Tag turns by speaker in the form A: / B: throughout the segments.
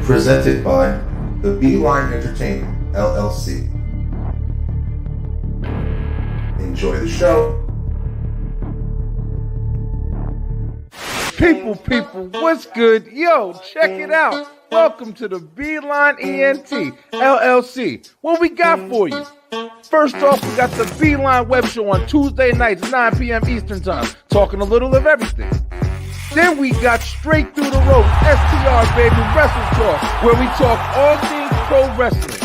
A: Presented by the Beeline Entertainment, LLC. Enjoy the show.
B: People, what's good? Yo, check it out. Welcome to the Beeline ENT, LLC. What we got for you? First off, we got the Beeline Web Show on Tuesday nights, 9 p.m. Eastern Time, talking a little of everything. Then we got Straight Through the Ropes, STR, baby, Wrestletalk, where we talk all things pro wrestling.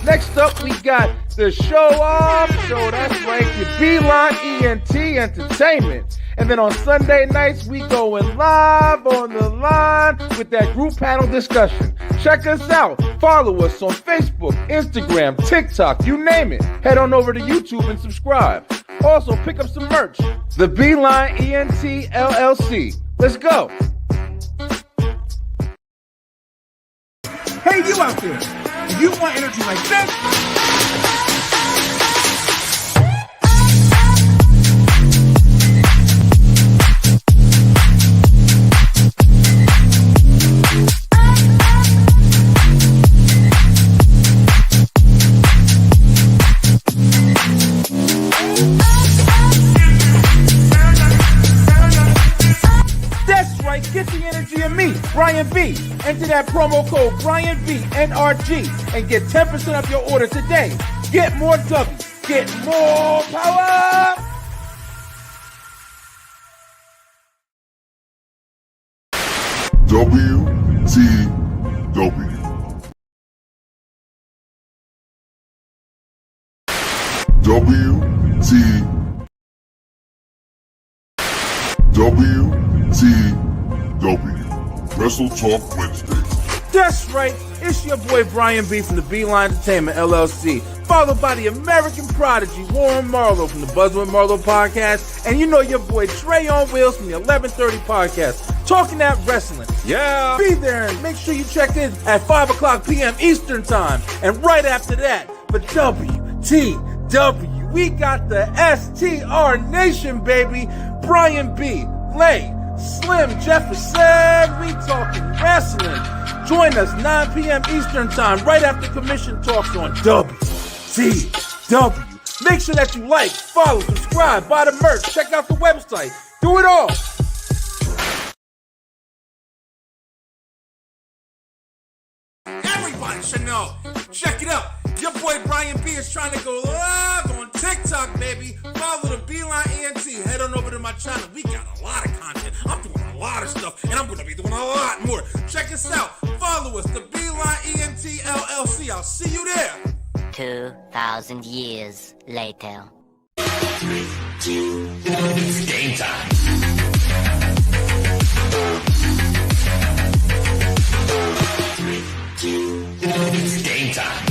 B: Next up, we got the Show Off Show, that's right, the Beeline ENT Entertainment. And then on Sunday nights, we going live on the line with that group panel discussion. Check us out. Follow us on Facebook, Instagram, TikTok, you name it. Head on over to YouTube and subscribe. Also, pick up some merch. The Beeline ENT LLC. Let's go.
C: Hey, you out there. If you want energy like this, get the energy of me, Brian B. Enter that promo code Brian B NRG and get 10% off your order today. Get more W, get more power.
D: WTW. Wrestletalk Wednesdays.
C: That's right, it's your boy Brian B from the Beeline Entertainment LLC, followed by the American prodigy Warren Marlowe from the Buzz with Marlowe podcast, and you know your boy Trey on Wheels from the 1130 podcast, talking that wrestling. Yeah, be there and make sure you check in at 5 o'clock p.m. Eastern time, and right after that for WTW, we got the STR Nation, baby. Brian B, Lay, Slim Jefferson, we talking wrestling. Join us 9 p.m. Eastern time right after commission talks on WTW. Make sure that you like, follow, subscribe, buy the merch, check out the website. Do it all. Everybody should know. Check it out. Your boy Brian B is trying to go live on TikTok, baby. Follow the Beeline ENT. Head on over to my channel. We got a lot of content. I'm doing a lot of stuff, and I'm going to be doing a lot more. Check us out. Follow us, the Beeline ENT LLC. I'll see you there.
E: 2,000 years later.
F: Game time. Game time.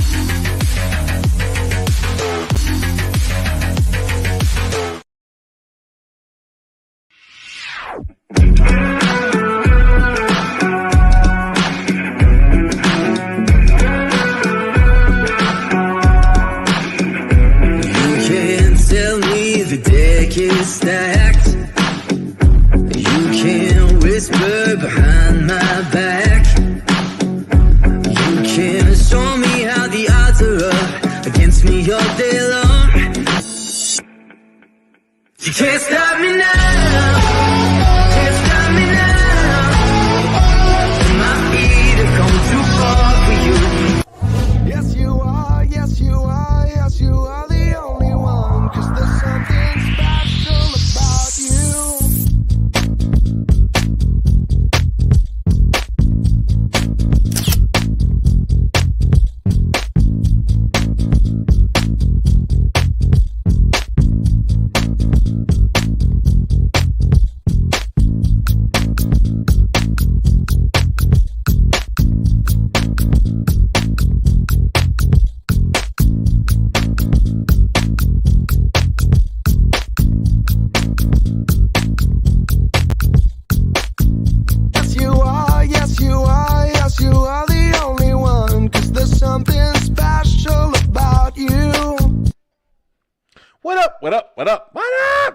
G: Is stacked. You can whisper behind my back. You can show me how the odds are up against me all day long. You can't stop me now. Can't stop me now. My feet have come too far for you. Yes you are, yes you are, yes you are the only one. 'Cause there's something special about you.
B: What up?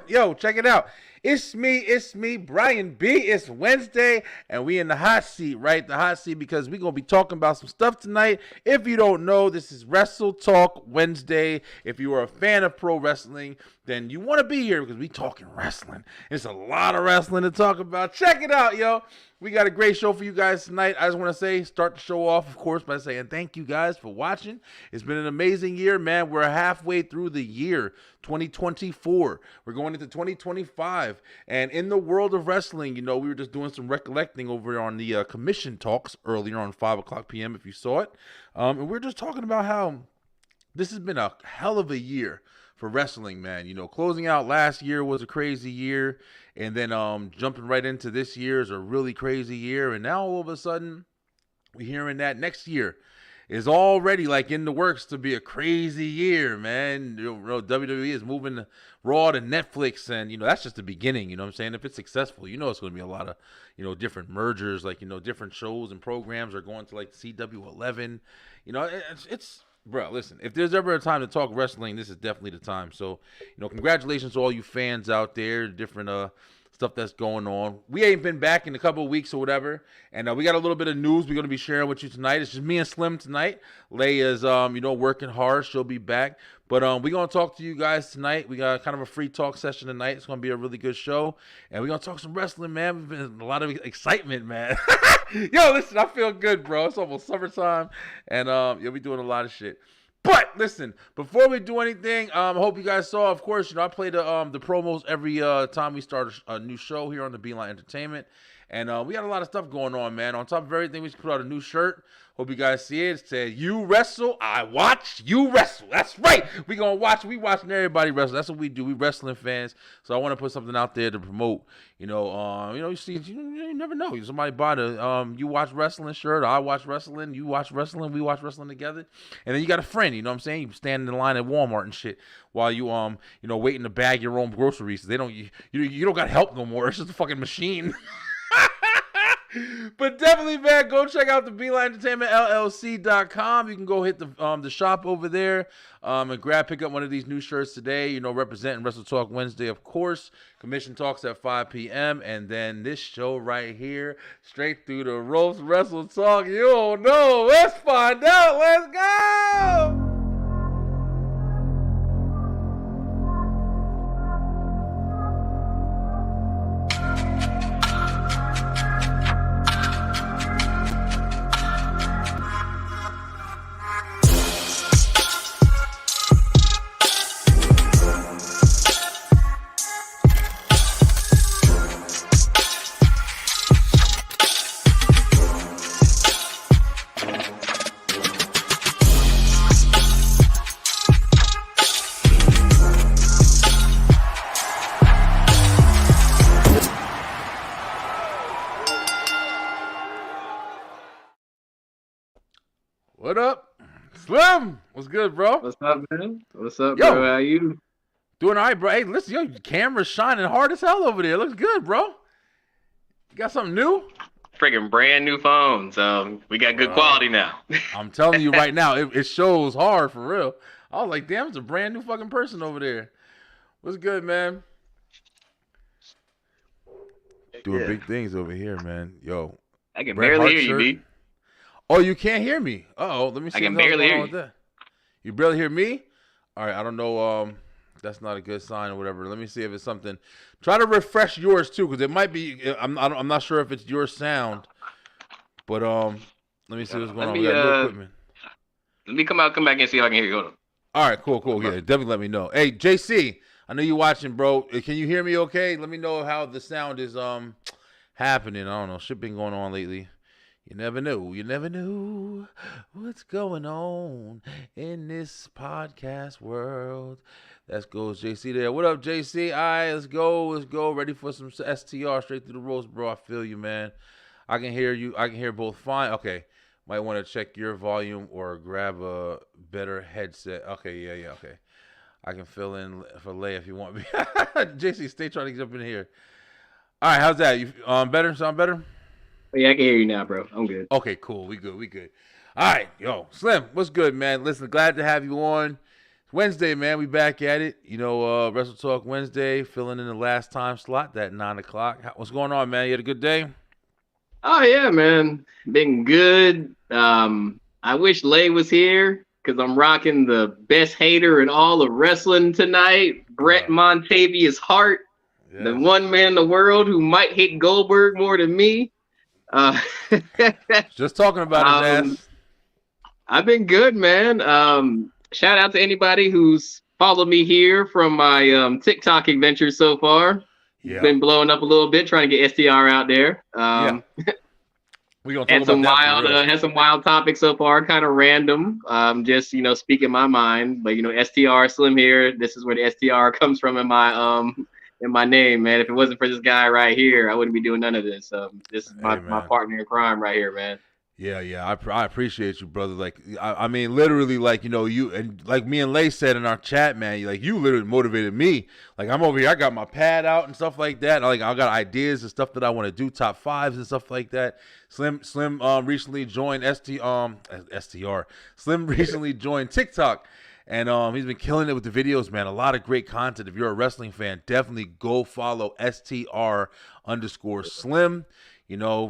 B: Yo, check it out. It's me, Brian B. It's Wednesday, and we in the hot seat, right? The hot seat because we're going to be talking about some stuff tonight. If you don't know, this is Wrestletalk Wednesday. If you are a fan of pro wrestling, then you want to be here because we talking wrestling. It's a lot of wrestling to talk about. Check it out, yo. We got a great show for you guys tonight. I just want to start the show off, of course, by saying thank you guys for watching. It's been an amazing year, man. We're halfway through the year, 2024. We're going into 2025. And in the world of wrestling, we were just doing some recollecting over on the commission talks earlier on 5 o'clock p.m. if you saw it. And we we're just talking about how this has been a hell of a year for wrestling, man. Closing out last year was a crazy year, and then jumping right into this year is a really crazy year, and now all of a sudden we're hearing that next year is already like in the works to be a crazy year, man. WWE is moving Raw to Netflix, and that's just the beginning. You know what I'm saying? If it's successful, it's going to be a lot of different mergers, like different shows and programs are going to like CW11. It's bro, listen, if there's ever a time to talk wrestling, this is definitely the time. So, congratulations to all you fans out there, different stuff that's going on. We ain't been back in a couple of weeks or whatever, and we got a little bit of news we're going to be sharing with you tonight. It's just me and Slim tonight. Leia's, working hard. She'll be back. But we're going to talk to you guys tonight. We got kind of a free talk session tonight. It's going to be a really good show. And we're going to talk some wrestling, man. We've been a lot of excitement, man. Yo, listen, I feel good, bro. It's almost summertime. And we're doing a lot of shit. But listen, before we do anything, I hope you guys saw, of course, I play the promos every time we start a new show here on the Beeline Entertainment. And we got a lot of stuff going on, man. On top of everything, we just put out a new shirt. Hope you guys see it. It says, "You wrestle, I watch, you wrestle." That's right. We watching everybody wrestle. That's what we do. We wrestling fans. So I want to put something out there to promote. You see, you never know. Somebody buy the you watch wrestling shirt. I watch wrestling. You watch wrestling. We watch wrestling together. And then you got a friend. You know what I'm saying? You stand in the line at Walmart and shit while you waiting to bag your own groceries. They don't you don't got help no more. It's just a fucking machine. But definitely, man, go check out the Beeline Entertainment LLC.com. You can go hit the shop over there and pick up one of these new shirts today, representing Wrestle Talk Wednesday, of course. Commission talks at 5 p.m. And then this show right here, straight through the ropes, Wrestle Talk. You don't know. Let's find out. Let's go. What up? Slim! What's good, bro?
H: What's up, man? What's up,
B: Yo.
H: bro? How you?
B: Doing all right, bro. Hey, listen, your camera's shining hard as hell over there. Looks good, bro. You got something new?
H: Freaking brand new phones. We got good quality now.
B: I'm telling you right now, it shows hard for real. I was like, damn, it's a brand new fucking person over there. What's good, man? Doing big things over here, man. Yo.
H: I can
B: Bret
H: barely
B: Hart
H: hear you,
B: shirt.
H: B.
B: Oh, you can't hear me. Uh-oh, let me see.
H: I can
B: what's
H: barely
B: going
H: hear
B: on
H: you.
B: with that. You barely hear me? All right, I don't know. That's not a good sign or whatever. Let me see if it's something. Try to refresh yours too, because it might be. I'm not sure if it's your sound, but let me see what's going on. We got new equipment.
H: Let me come back and see if I can hear you. Hold on.
B: All right, cool. Yeah, definitely let me know. Hey, JC, I know you're watching, bro. Can you hear me? Okay, let me know how the sound is happening. I don't know. Shit been going on lately. You never know what's going on in this podcast world. That goes JC there. What up, JC? All right, let's go. Ready for some STR straight through the roast, bro. I feel you, man. I can hear you. I can hear both fine. Okay. Might want to check your volume or grab a better headset. Okay, yeah, okay. I can fill in for Leia if you want me. JC, stay trying to jump in here. All right, how's that? You better? Sound better?
H: Yeah, I can hear you now, bro. I'm good.
B: Okay, cool. We good. All right, yo, Slim, what's good, man? Listen, glad to have you on. Wednesday, man. We back at it. Wrestle Talk Wednesday, filling in the last time slot, that 9 o'clock. What's going on, man? You had a good day?
H: Oh yeah, man. Been good. I wish Lay was here because I'm rocking the best hater in all of wrestling tonight. Brett Montavious Hart, the one man in the world who might hate Goldberg more than me.
B: Just talking about his ass.
H: I've been good, man. Shout out to anybody who's followed me here from my TikTok adventures so far. Yeah. Been blowing up a little bit, trying to get STR out there.
B: We gonna talk about that.
H: Had some wild topics so far, kind of random. Just speaking my mind, but STR Slim here. This is where the STR comes from in my name, man. If it wasn't for this guy right here, I wouldn't be doing none of this. This is my partner in crime right here, man.
B: Yeah. I appreciate you, brother. Like, I mean, literally, like, you and like me and Lay said in our chat, man. You literally motivated me. Like, I'm over here, I got my pad out and stuff like that. Like, I got ideas and stuff that I want to do, top fives and stuff like that. Slim recently joined STR. Slim recently joined TikTok, and he's been killing it with the videos, man. A lot of great content. If you're a wrestling fan, definitely go follow STR_Slim.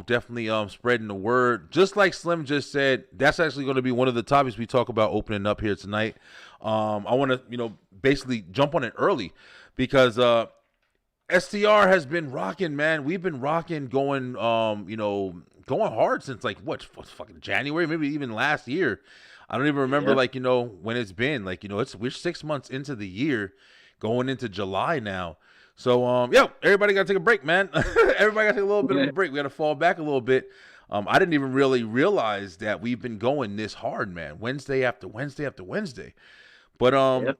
B: Definitely spreading the word. Just like Slim just said, that's actually going to be one of the topics we talk about opening up here tonight. I want to, basically jump on it early because STR has been rocking, man. We've been rocking, going hard since what's fucking January, maybe even last year. I don't even remember when it's been. We're 6 months into the year, going into July now. So, everybody got to take a break, man. Everybody got to take a little bit of a break. We got to fall back a little bit. I didn't even really realize that we've been going this hard, man. Wednesday after Wednesday after Wednesday. But, I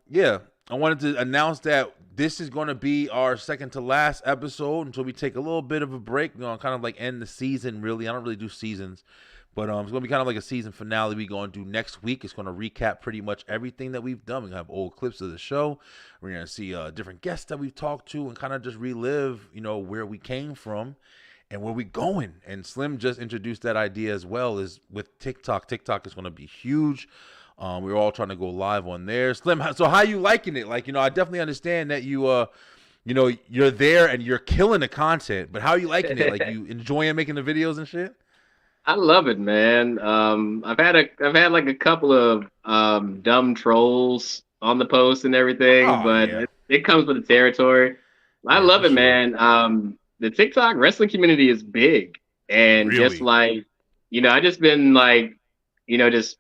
B: wanted to announce that this is going to be our second to last episode until we take a little bit of a break. Kind of end the season, really. I don't really do seasons. But it's going to be kind of like a season finale we're going to do next week. It's going to recap pretty much everything that we've done. We're going to have old clips of the show. We're going to see different guests that we've talked to and kind of just relive, where we came from and where we're going. And Slim just introduced that idea as well as with TikTok. TikTok is going to be huge. We're all trying to go live on there. Slim, so how you liking it? I definitely understand that you're there and you're killing the content. But how are you liking it? You enjoying making the videos and shit?
H: I love it, man. I've had a couple of dumb trolls on the post and everything, it comes with the territory. I love it, man. The TikTok wrestling community is big, and really? Just I just been just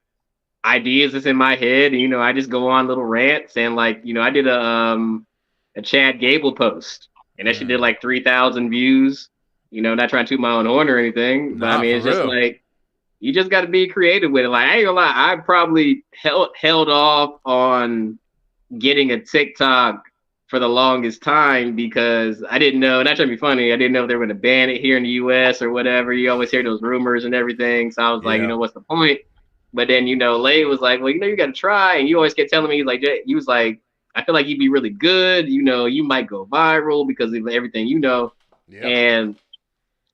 H: ideas that's in my head, and I just go on little rants, and I did a Chad Gable post, and that shit did 3,000 views. Not trying to toot my own horn or anything, but I mean, it's just you just got to be creative with it. I ain't gonna lie, I probably held off on getting a TikTok for the longest time because I didn't know, not trying to be funny, I didn't know if they were going to ban it here in the US or whatever. You always hear those rumors and everything. So I was like, what's the point? But then, Lay was like, well, you got to try. And you always kept telling me, he was like, I feel like you'd be really good. You might go viral because of everything, and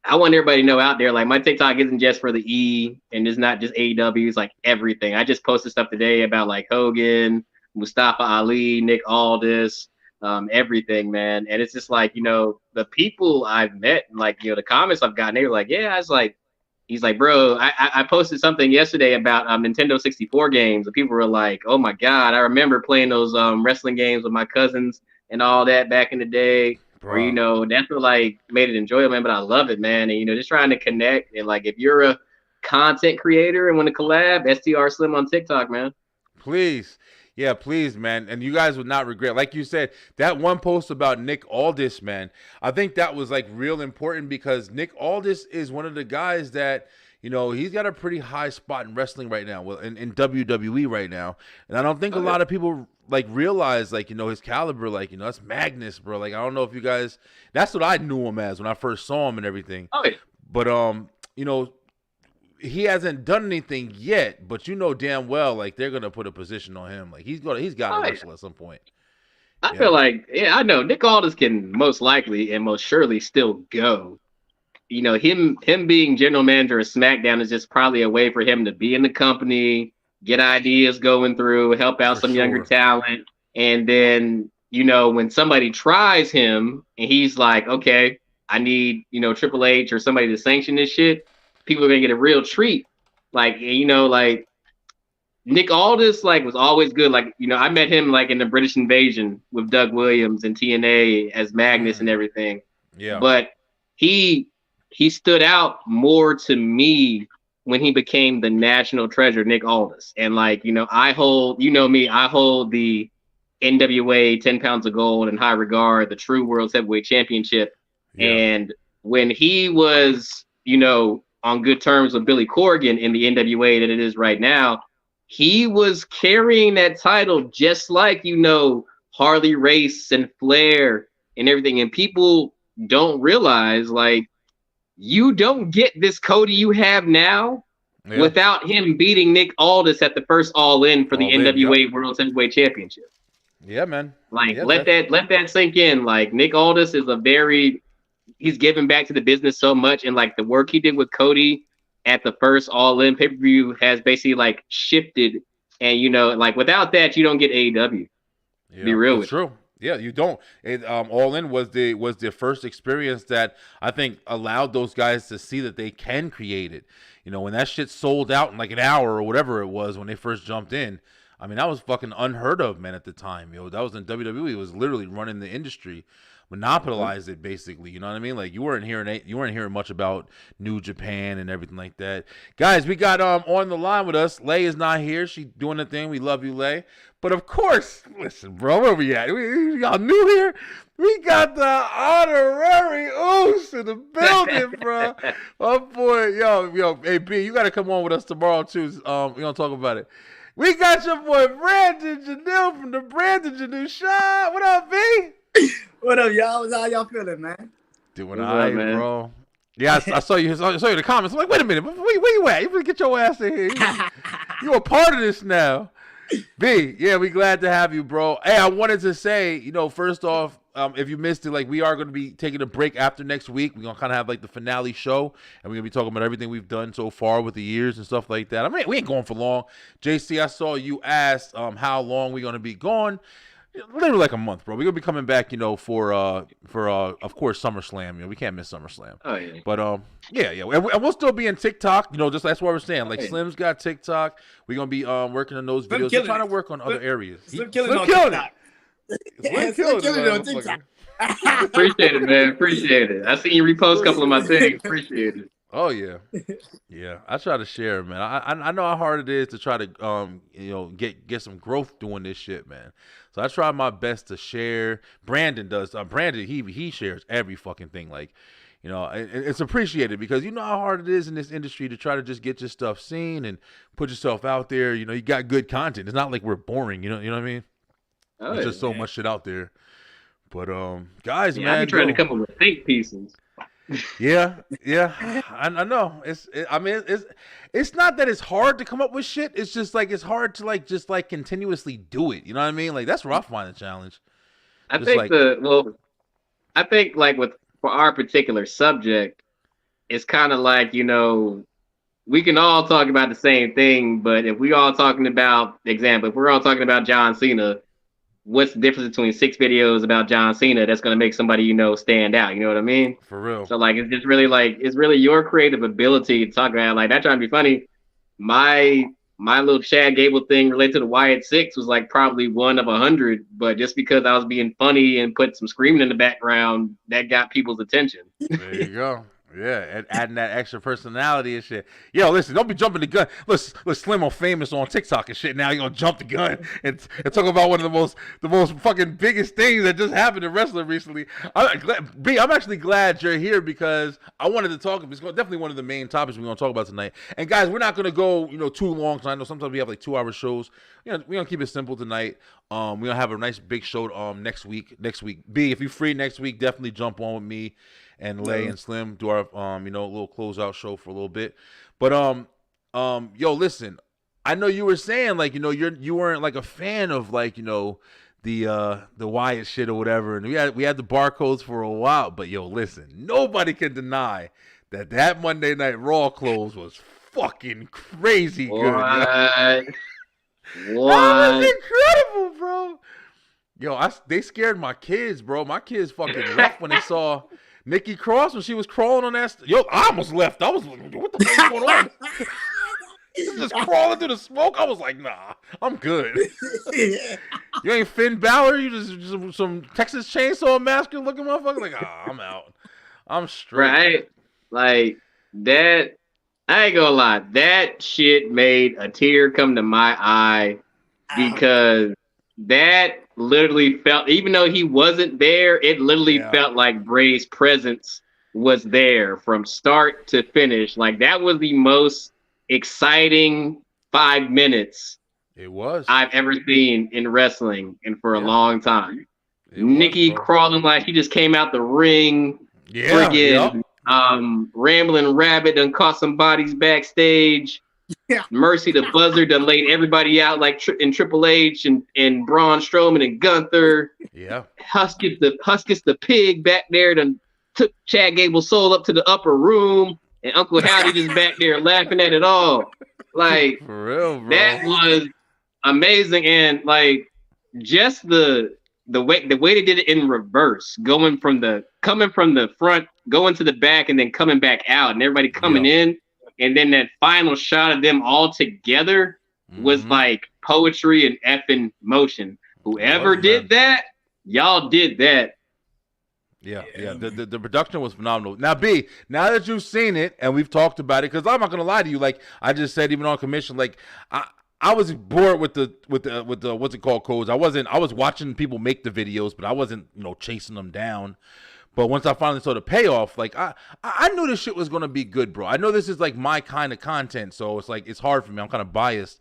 H: I want everybody to know out there, my TikTok isn't just for the E and it's not just AEW. It's everything. I just posted stuff today about Hogan, Mustafa Ali, Nick Aldis, everything, man. And it's just the people I've met, the comments I've gotten, they were he's like, bro, I posted something yesterday about Nintendo 64 games. And people were like, oh my God, I remember playing those wrestling games with my cousins and all that back in the day. Or, that's what made it enjoyable, man. But I love it, man. And, just trying to connect. And if you're a content creator and want to collab, STR Slim on TikTok, man.
B: Please. Yeah, please, man. And you guys would not regret. Like you said, that one post about Nick Aldis, man, I think that was real important because Nick Aldis is one of the guys that, he's got a pretty high spot in wrestling right now, in WWE right now. And I don't think a lot of people realize his caliber, that's Magnus, bro. I don't know if you guys, that's what I knew him as when I first saw him and everything.
H: Oh, yeah.
B: But he hasn't done anything yet, but damn well they're gonna put a position on him. He's got to wrestle at some point.
H: I feel I know Nick Aldis can most likely and most surely still go. Him being general manager of SmackDown is just probably a way for him to be in the company, get ideas going through, help out some younger talent. And then, when somebody tries him and he's like, okay, I need, Triple H or somebody to sanction this shit, people are going to get a real treat. Like, like Nick Aldis, like, was always good. Like, I met him, like, in the British Invasion with Doug Williams and TNA as Magnus and everything.
B: Yeah.
H: But he stood out more to me when he became the national treasure, Nick Aldis. And, like, I hold the NWA 10 pounds of gold in high regard, the true World Heavyweight Championship. Yeah. And when he was, on good terms with Billy Corgan in the NWA that it is right now, he was carrying that title just like, Harley Race and Flair and everything. And people don't realize, like, you don't get this Cody you have now without him beating Nick Aldis at the first All In for the NWA World Heavyweight Championship.
B: Yeah, man.
H: Like, let that sink in. Like, Nick Aldis is he's giving back to the business so much, and like the work he did with Cody at the first All In pay-per-view has basically like shifted, and like without that you don't get AEW.
B: Yeah,
H: be real
B: with true. Yeah, you don't. All In was the first experience that I think allowed those guys to see that they can create it. When that shit sold out in like an hour or whatever it was when they first jumped in, I mean, that was fucking unheard of, man, at the time. That was in WWE. It was literally running the industry, monopolized it basically. You know what I mean? Like, you weren't hearing much about New Japan and everything like that. Guys, we got on the line with us. Lay is not here. She's doing the thing. We love you, Lay. But of course, listen, bro, where we at? Y'all new here? We got the honorary Oos in the building, bro. Oh boy, yo, hey B, you gotta come on with us tomorrow too. We're gonna talk about it. We got your boy Brandon Janelle from the Brandon Janelle Shop. What up, B?
I: What up, y'all? How y'all feeling, man?
B: Doing all right, bro. Yeah, I saw you. I saw you in the comments. I'm like, wait a minute, where you at? You better get your ass in here. You a part of this now. B, yeah, we glad to have you, bro. Hey, I wanted to say, first off, if you missed it, like, we are going to be taking a break after next week. We're going to kind of have like the finale show, and we're going to be talking about everything we've done so far with the years and stuff like that. I mean, we ain't going for long. JC, I saw you asked how long we're going to be gone. Literally like a month, bro. We're gonna be coming back, for of course SummerSlam. We can't miss SummerSlam.
H: Oh yeah.
B: But yeah, and we'll still be in TikTok. Just that's what we're saying. Like, Slim's got TikTok. We're gonna be working on those videos. We're trying to work on other areas.
I: Slim killing on TikTok.
B: Slim killing it on TikTok.
H: Appreciate it, man. Appreciate it. I seen you repost a couple of my things. Appreciate it.
B: Oh yeah, yeah. I try to share, man. I know how hard it is to try to get some growth doing this shit, man. So I try my best to share. Brandon does. Brandon he shares every fucking thing. Like, it's appreciated because you know how hard it is in this industry to try to just get your stuff seen and put yourself out there. You got good content. It's not like we're boring. You know what I mean? There's just so much shit out there. But guys, man,
H: I'm trying to come up with think pieces.
B: Yeah, I know. It's not that it's hard to come up with shit. It's just like it's hard to just continuously do it. You know what I mean? Like, that's where I find the challenge.
H: I think for our particular subject, it's kind of like, we can all talk about the same thing, but if we all talking about, if we're all talking about John Cena, what's the difference between 6 videos about John Cena that's going to make somebody, stand out? You know what I mean?
B: For real.
H: So, like, it's just really, like, it's really your creative ability to talk about, like, that trying to be funny. My little Chad Gable thing related to the Wyatt Six was, like, probably 1 of 100, but just because I was being funny and put some screaming in the background, that got people's attention.
B: There you go. Yeah, and adding that extra personality and shit. Yo, listen, don't be jumping the gun. Let's Slim on famous on TikTok and shit. Now you're gonna jump the gun and talk about one of the most fucking biggest things that just happened in wrestling recently. I'm actually glad you're here because I wanted to talk. It's definitely one of the main topics we're gonna talk about tonight. And guys, we're not gonna go too long because I know sometimes we have like 2-hour shows. We're gonna keep it simple tonight. We're gonna have a nice big show next week. B, if you're free next week, definitely jump on with me and Lay and Slim, do our little closeout show for a little bit. But yo, listen, I know you were saying like you weren't like a fan of like the Wyatt shit or whatever, and we had the barcodes for a while. But yo, listen, nobody can deny that Monday Night Raw close was fucking crazy good.
H: What?
B: That was incredible, bro. Yo, they scared my kids, bro. My kids fucking left when they saw Nikki Cross when she was crawling on that. Yo, I almost left. I was like, what the fuck is going on? Just crawling through the smoke. I was like, nah, I'm good. You ain't Finn Balor. You just some Texas Chainsaw Massacre looking motherfucker. Like, I'm out. I'm straight.
H: Right? Like that. I ain't gonna lie. That shit made a tear come to my eye because that literally felt, even though he wasn't there, it literally felt like Bray's presence was there from start to finish. Like that was the most exciting 5 minutes I've ever seen in wrestling and for a long time. Nikki crawling like she just came out the ring, friggin' Rambling Rabbit done caught some bodies backstage. Mercy the Buzzard done laid everybody out like in Triple H and Braun Strowman and Gunther. Huskus the pig back there done took Chad Gable's soul up to the upper room. And Uncle Howdy just back there laughing at it all. Like,
B: for real, bro.
H: That was amazing. And like just the way they did it in reverse, coming from the front, going to the back, and then coming back out, and everybody coming in, and then that final shot of them all together was like poetry and effing motion. Whoever did that, y'all did that.
B: Yeah. The production was phenomenal. Now, B, now that you've seen it and we've talked about it, because I'm not gonna lie to you, like I just said, even on commission, like I was bored with the what's it called, codes. I was watching people make the videos, but I wasn't chasing them down. But once I finally saw the payoff, like I knew this shit was gonna be good, bro. I know this is like my kind of content, so it's like it's hard for me. I'm kind of biased.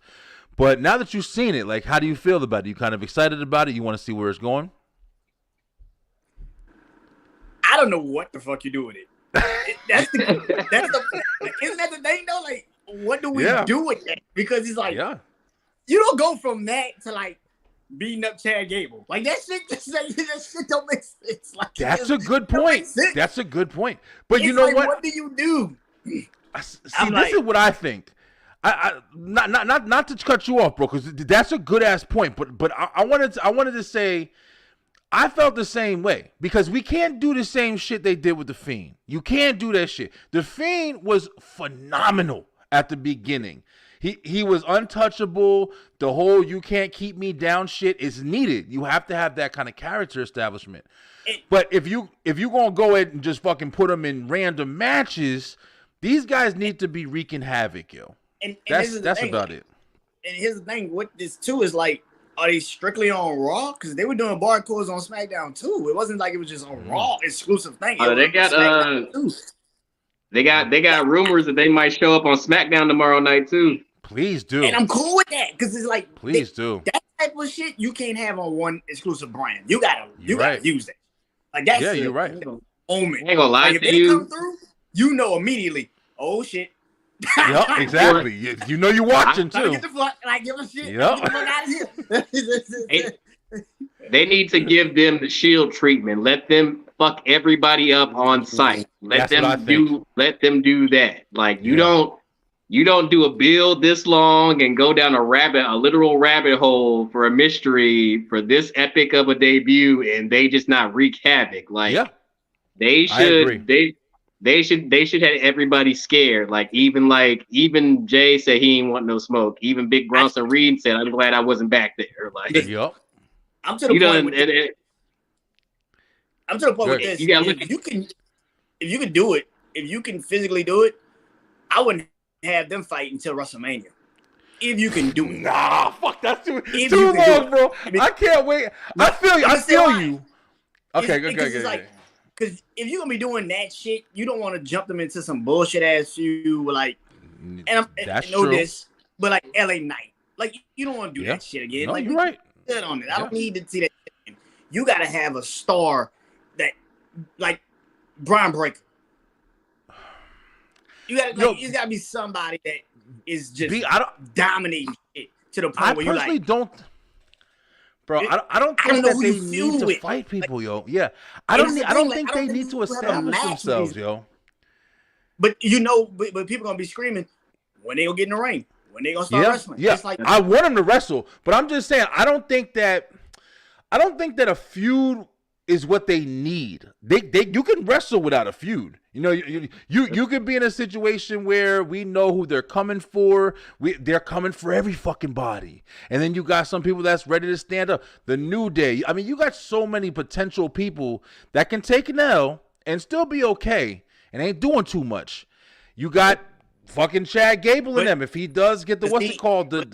B: But now that you've seen it, like how do you feel about it? You kind of excited about it? You want to see where it's going?
I: I don't know what the fuck you do with it. Isn't that the thing though? Like, what do we do with that? Because it's like, you don't go from that to like beating up Chad Gable. Like that shit don't make sense. Like
B: that's a good point. That's a good point. But
I: it's
B: you know
I: like,
B: what?
I: What do you do?
B: See, this is what I think. I not to cut you off, bro, because that's a good ass point. But I wanted to say, I felt the same way because we can't do the same shit they did with the Fiend. You can't do that shit. The Fiend was phenomenal at the beginning. He was untouchable. The whole "you can't keep me down" shit is needed. You have to have that kind of character establishment. But if you gonna go ahead and just fucking put them in random matches, these guys need to be wreaking havoc, yo. And that's about it.
I: And here's the thing: what this too is like. Are they strictly on Raw? Because they were doing barcodes on SmackDown too. It wasn't like it was just a Raw exclusive thing.
H: They got rumors that they might show up on SmackDown tomorrow night too.
B: Please do.
I: And I'm cool with that because it's like
B: please do.
I: That type of shit you can't have on one exclusive brand. You gotta use that. Like that's
B: you're right.
I: Omen.
H: I ain't gonna lie
I: like,
H: to
I: if
H: you.
I: they come through, you know immediately. Oh shit.
B: Yep, exactly. You know you're watching too.
I: Get the fuck, like, give a shit.
B: Yep.
I: Get the fuck out of here.
H: They need to give them the Shield treatment. Let them fuck everybody up on site. Let them do that. Like you don't do a build this long and go down a literal rabbit hole for a mystery for this epic of a debut and they just not wreak havoc. Like they should have everybody scared. Like even Jay said he ain't want no smoke. Even Big Bronson Reed said, "I'm glad I wasn't back there." Like,
I: I'm to the point. I'm to the point with this. If you can do it, if you can physically do it, I wouldn't have them fight until WrestleMania. If you can do it,
B: nah, fuck that's too long, bro. I can't wait. I feel you. Okay, good.
I: Because if you're gonna be doing that shit, you don't want to jump them into some bullshit ass feud like, and I know true. This, but like LA Knight, like you don't want to do that shit again.
B: No,
I: like
B: you're right.
I: Good on it. I don't need to see that. Shit. You gotta have a star that, like, Brian Breaker. You gotta, it's gotta be somebody that is just dominating shit to the point where you like.
B: Don't. Bro, I don't think that they need to fight people, yo. Yeah, I don't think they need to establish themselves, yo.
I: But but people gonna be screaming when they gonna get in the ring. When they gonna start wrestling?
B: Yeah,
I: It's like,
B: I want him to wrestle, but I'm just saying I don't think that a feud is what they need. You can wrestle without a feud. You know, you could be in a situation where we know who they're coming for. They're coming for every fucking body, and then you got some people that's ready to stand up. The New Day. I mean, you got so many potential people that can take an L and still be okay and ain't doing too much. You got fucking Chad Gable in them if he does get the what's it called
I: but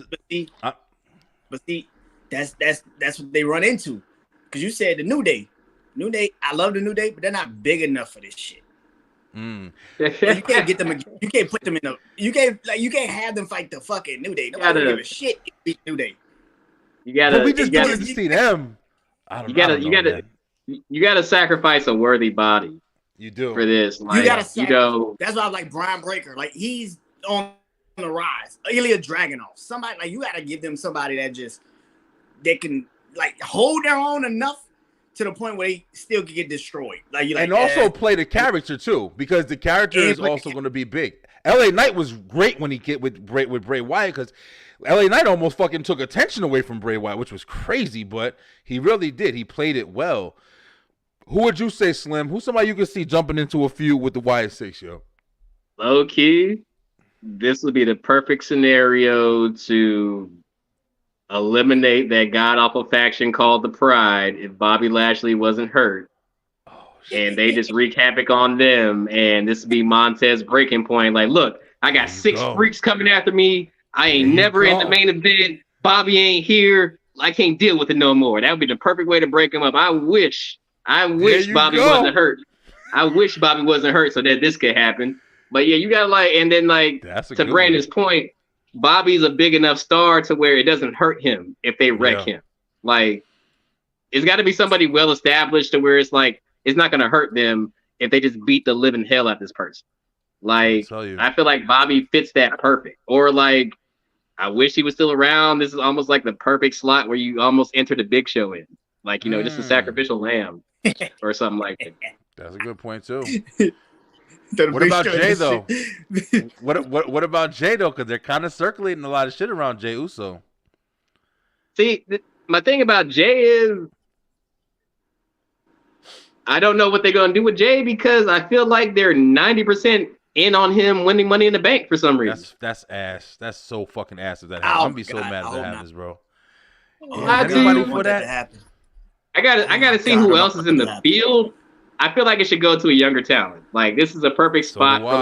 I: see, that's what they run into. Because you said the New Day. New Day, I love the New Day, but they're not big enough for this shit. You can't get them. You can't put them in the. You can't have them fight the fucking New Day. Nobody give a shit. If beat New Day.
H: You gotta.
B: But we just wanted to see them.
H: You gotta sacrifice a worthy body.
B: You do
H: for this.
I: Like, you gotta. That's why I like Brian Breaker. Like he's on the rise. Ilya Dragunov. Somebody like you gotta give them somebody that can like hold their own enough to the point where they still can get destroyed.
B: And also play the character too, because the character is also going to be big. LA Knight was great when he get with Bray Wyatt, because LA Knight almost fucking took attention away from Bray Wyatt, which was crazy, but he really did. He played it well. Who would you say, Slim? Who's somebody you could see jumping into a feud with the Wyatt Six, yo?
H: Low key, this would be the perfect scenario to eliminate that god-awful faction called the Pride if Bobby Lashley wasn't hurt. And they just wreak havoc on them. And this would be Montez's breaking point. Like, look, I got six freaks coming after me. I ain't never in the main event. Bobby ain't here. I can't deal with it no more. That would be the perfect way to break him up. I wish Bobby wasn't hurt. I wish Bobby wasn't hurt so that this could happen. But yeah, you got and then to Brandon's point, Bobby's a big enough star to where it doesn't hurt him if they wreck him. Like, it's got to be somebody well established to where it's like it's not going to hurt them if they just beat the living hell out of this person. Like, I feel like Bobby fits that perfect. Or like, I wish he was still around. This is almost like the perfect slot where you almost enter the Big Show in, like just a sacrificial lamb or something like that.
B: That's a good point too. What about Jay though? What about Jay though? Because they're kind of circulating a lot of shit around Jay Uso.
H: See, my thing about Jay is I don't know what they're gonna do with Jay because I feel like they're 90% in on him winning Money in the Bank for some reason.
B: That's ass. That's so fucking ass if that happens. I'm gonna be so mad if that happens, bro.
H: Anybody for that? I gotta see who else is in the field. I feel like it should go to a younger talent. Like this is a perfect spot for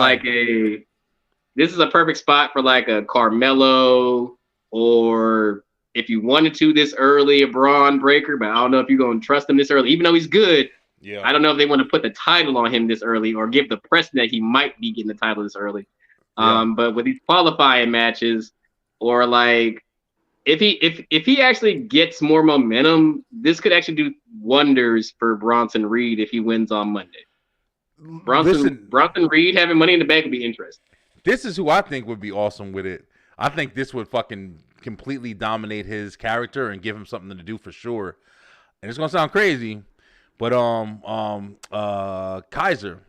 H: like a Carmelo, or if you wanted to this early, a Braun Breaker, but I don't know if you're gonna trust him this early, even though he's good. Yeah. I don't know if they want to put the title on him this early or give the precedent that he might be getting the title this early. But with these qualifying matches, or like if he actually gets more momentum, this could actually do wonders for Bronson Reed if he wins on Monday. Bronson Reed having Money in the Bank would be interesting.
B: This is who I think would be awesome with it. I think this would fucking completely dominate his character and give him something to do for sure. And it's gonna sound crazy, but Kaiser,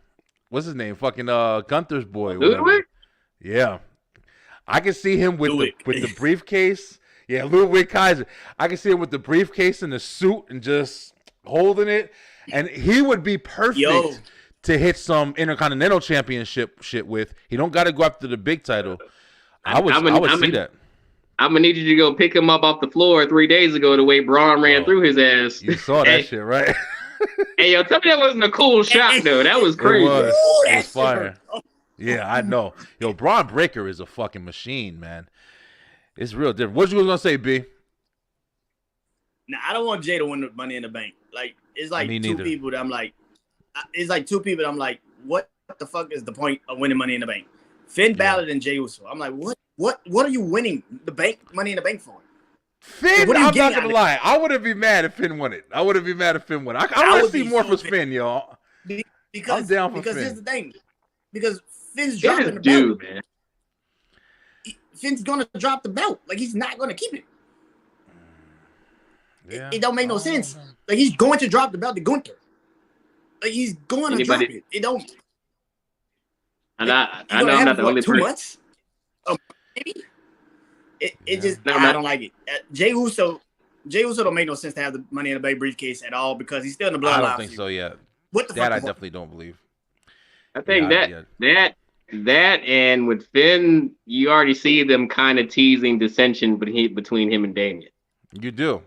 B: what's his name? Fucking Gunther's boy.
H: Ludwig?
B: Yeah, I can see him with the briefcase. Yeah, Ludwig Kaiser. I can see him with the briefcase and the suit and just holding it, and he would be perfect to hit some Intercontinental Championship shit with. He don't got to go after the big title. I would see that.
H: I'm gonna need you to go pick him up off the floor 3 days ago. The way Braun ran through his ass.
B: You saw that shit, right?
H: Hey, yo, tell me that wasn't a cool shot, though. That was crazy.
B: It was fire. Yeah, I know. Yo, Braun Breaker is a fucking machine, man. It's real different. What you was gonna say, B?
I: Nah, I don't want Jay to win the Money in the Bank. Like, it's like two people that I'm like, what the fuck is the point of winning Money in the Bank? Finn Balor and Jey Uso. I'm like, what are you winning the Money in the Bank for?
B: Finn, I'm not gonna lie. I wouldn't be mad if Finn won it. I want to see more for Finn, y'all.
I: Because
B: I'm down for
I: because
B: Finn.
I: here's the thing. Because Finn's dropping the belt. Man. Finn's gonna drop the belt. Like, he's not gonna keep it. Yeah. It don't make no sense. Like, he's going to drop the belt to Gunther. Like, he's going to drop it. It don't.
H: And I know I'm not the only person.
I: 2 months? Maybe? I don't like it. Jey Uso don't make no sense to have the Money in the Bank briefcase at all because he's still in the bloodline.
B: I don't think so. Yeah,
I: what the
B: that
I: fuck
B: I definitely don't believe.
H: I think that and with Finn, you already see them kind of teasing dissension between him and Damian.
B: You do.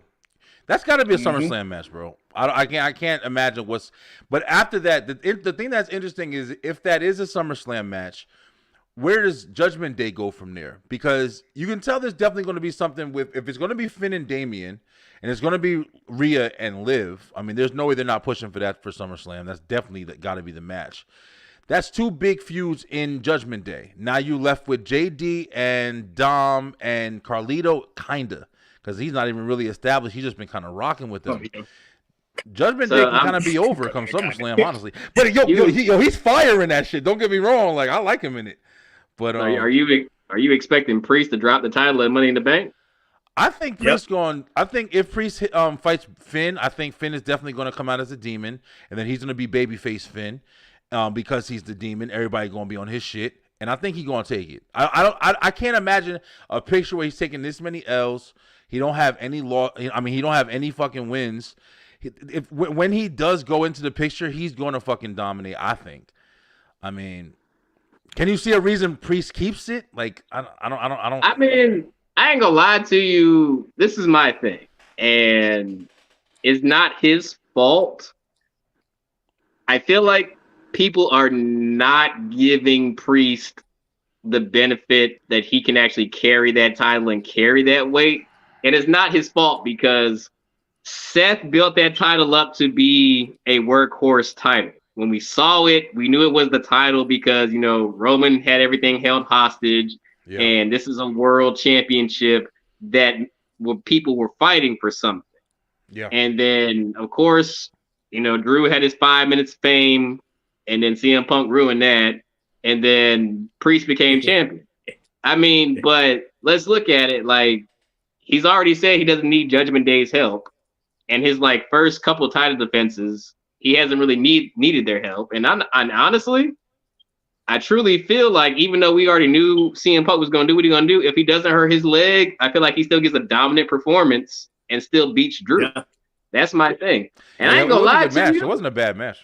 B: That's got to be a SummerSlam match, bro. I can't imagine what's. But after that, the thing that's interesting is if that is a SummerSlam match, where does Judgment Day go from there? Because you can tell there's definitely going to be something with if it's going to be Finn and Damian, and it's going to be Rhea and Liv. I mean, there's no way they're not pushing for that for SummerSlam. That's definitely got to be the match. That's two big feuds in Judgment Day. Now you left with JD and Dom and Carlito, kinda. Because he's not even really established. He's just been kind of rocking with them. Judgment Day can kind of be over come SummerSlam, honestly. But he's firing that shit. Don't get me wrong. Like I like him in it. But
H: are you expecting Priest to drop the title at Money in the Bank?
B: I think Priest I think if Priest fights Finn, I think Finn is definitely going to come out as a demon, and then he's going to be babyface Finn, because he's the demon. Everybody going to be on his shit, and I think he's going to take it. I can't imagine a picture where he's taking this many L's. He don't have any law. I mean, he don't have any fucking wins. When he does go into the picture, he's going to fucking dominate. I think. I mean, can you see a reason Priest keeps it? Like, I don't.
H: I mean, I ain't gonna lie to you. This is my thing, and it's not his fault. I feel like people are not giving Priest the benefit that he can actually carry that title and carry that weight. And it's not his fault because Seth built that title up to be a workhorse title. When we saw it, we knew it was the title because, Roman had everything held hostage. Yeah. And this is a world championship that people were fighting for something.
B: Yeah.
H: And then, of course, Drew had his 5 minutes of fame, and then CM Punk ruined that. And then Priest became champion. I mean, but let's look at it like, he's already said he doesn't need Judgment Day's help. And his first couple title defenses, he hasn't really needed their help. And honestly, I truly feel like even though we already knew CM Punk was going to do what he's going to do, if he doesn't hurt his leg, I feel like he still gets a dominant performance and still beats Drew. Yeah. That's my thing. And I ain't going to lie to you.
B: It wasn't a bad match.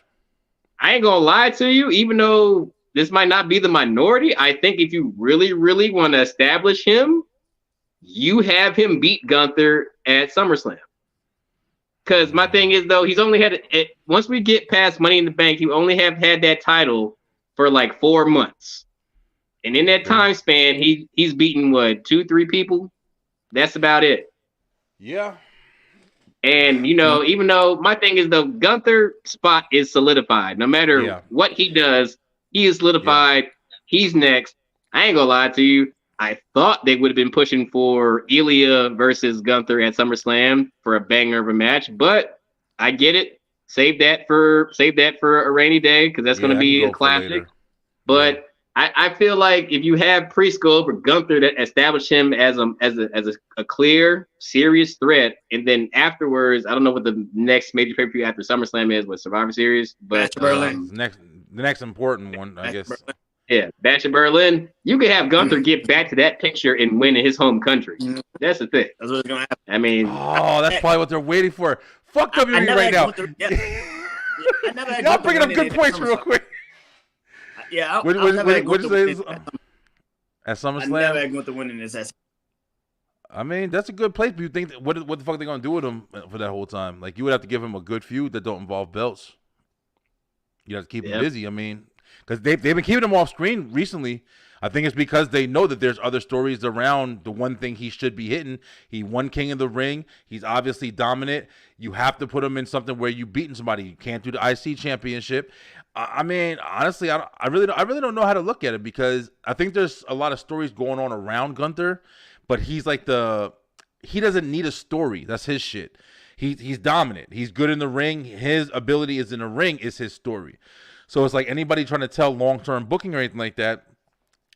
H: I ain't going to lie to you, even though this might not be the minority. I think if you really, really want to establish him, you have him beat Gunther at SummerSlam. Because my thing is, though, he's only had it. Once we get past Money in the Bank, he only have had that title for 4 months. And in that time span, he's beaten, 2-3 people? That's about it.
B: Yeah.
H: And, even though my thing is, though, Gunther spot is solidified. No matter what he does, he is solidified. Yeah. He's next. I ain't going to lie to you. I thought they would have been pushing for Ilya versus Gunther at SummerSlam for a banger of a match, but I get it. Save that for a rainy day because that's going to be a classic. But I feel like if you have Priest go over Gunther to establish him as a clear, serious threat, and then afterwards, I don't know what the next major pay-per-view after SummerSlam is with Survivor Series, but
B: the next important one, I guess.
H: Yeah, Bash in Berlin. You could have Gunther get back to that picture and win in his home country. That's the thing.
I: That's what's gonna happen.
H: I mean,
B: that's probably what they're waiting for. Fuck WWE right now. Y'all bringing up good points real quick.
I: Yeah,
B: what did you say? At SummerSlam,
I: I never had Gunther winning this.
B: I mean, that's a good place. But you think what the fuck are they gonna do with him for that whole time? Like, you would have to give him a good feud that don't involve belts. You have to keep him busy. I mean. Because they've been keeping him off screen recently. I think it's because they know that there's other stories around the one thing he should be hitting. He won King of the Ring. He's obviously dominant. You have to put him in something where you've beaten somebody. You can't do the IC championship. I mean, honestly, I really don't know how to look at it because I think there's a lot of stories going on around Gunther, but he's like he doesn't need a story. That's his shit. He's dominant. He's good in the ring. His ability is in the ring is his story. So it's like anybody trying to tell long-term booking or anything like that,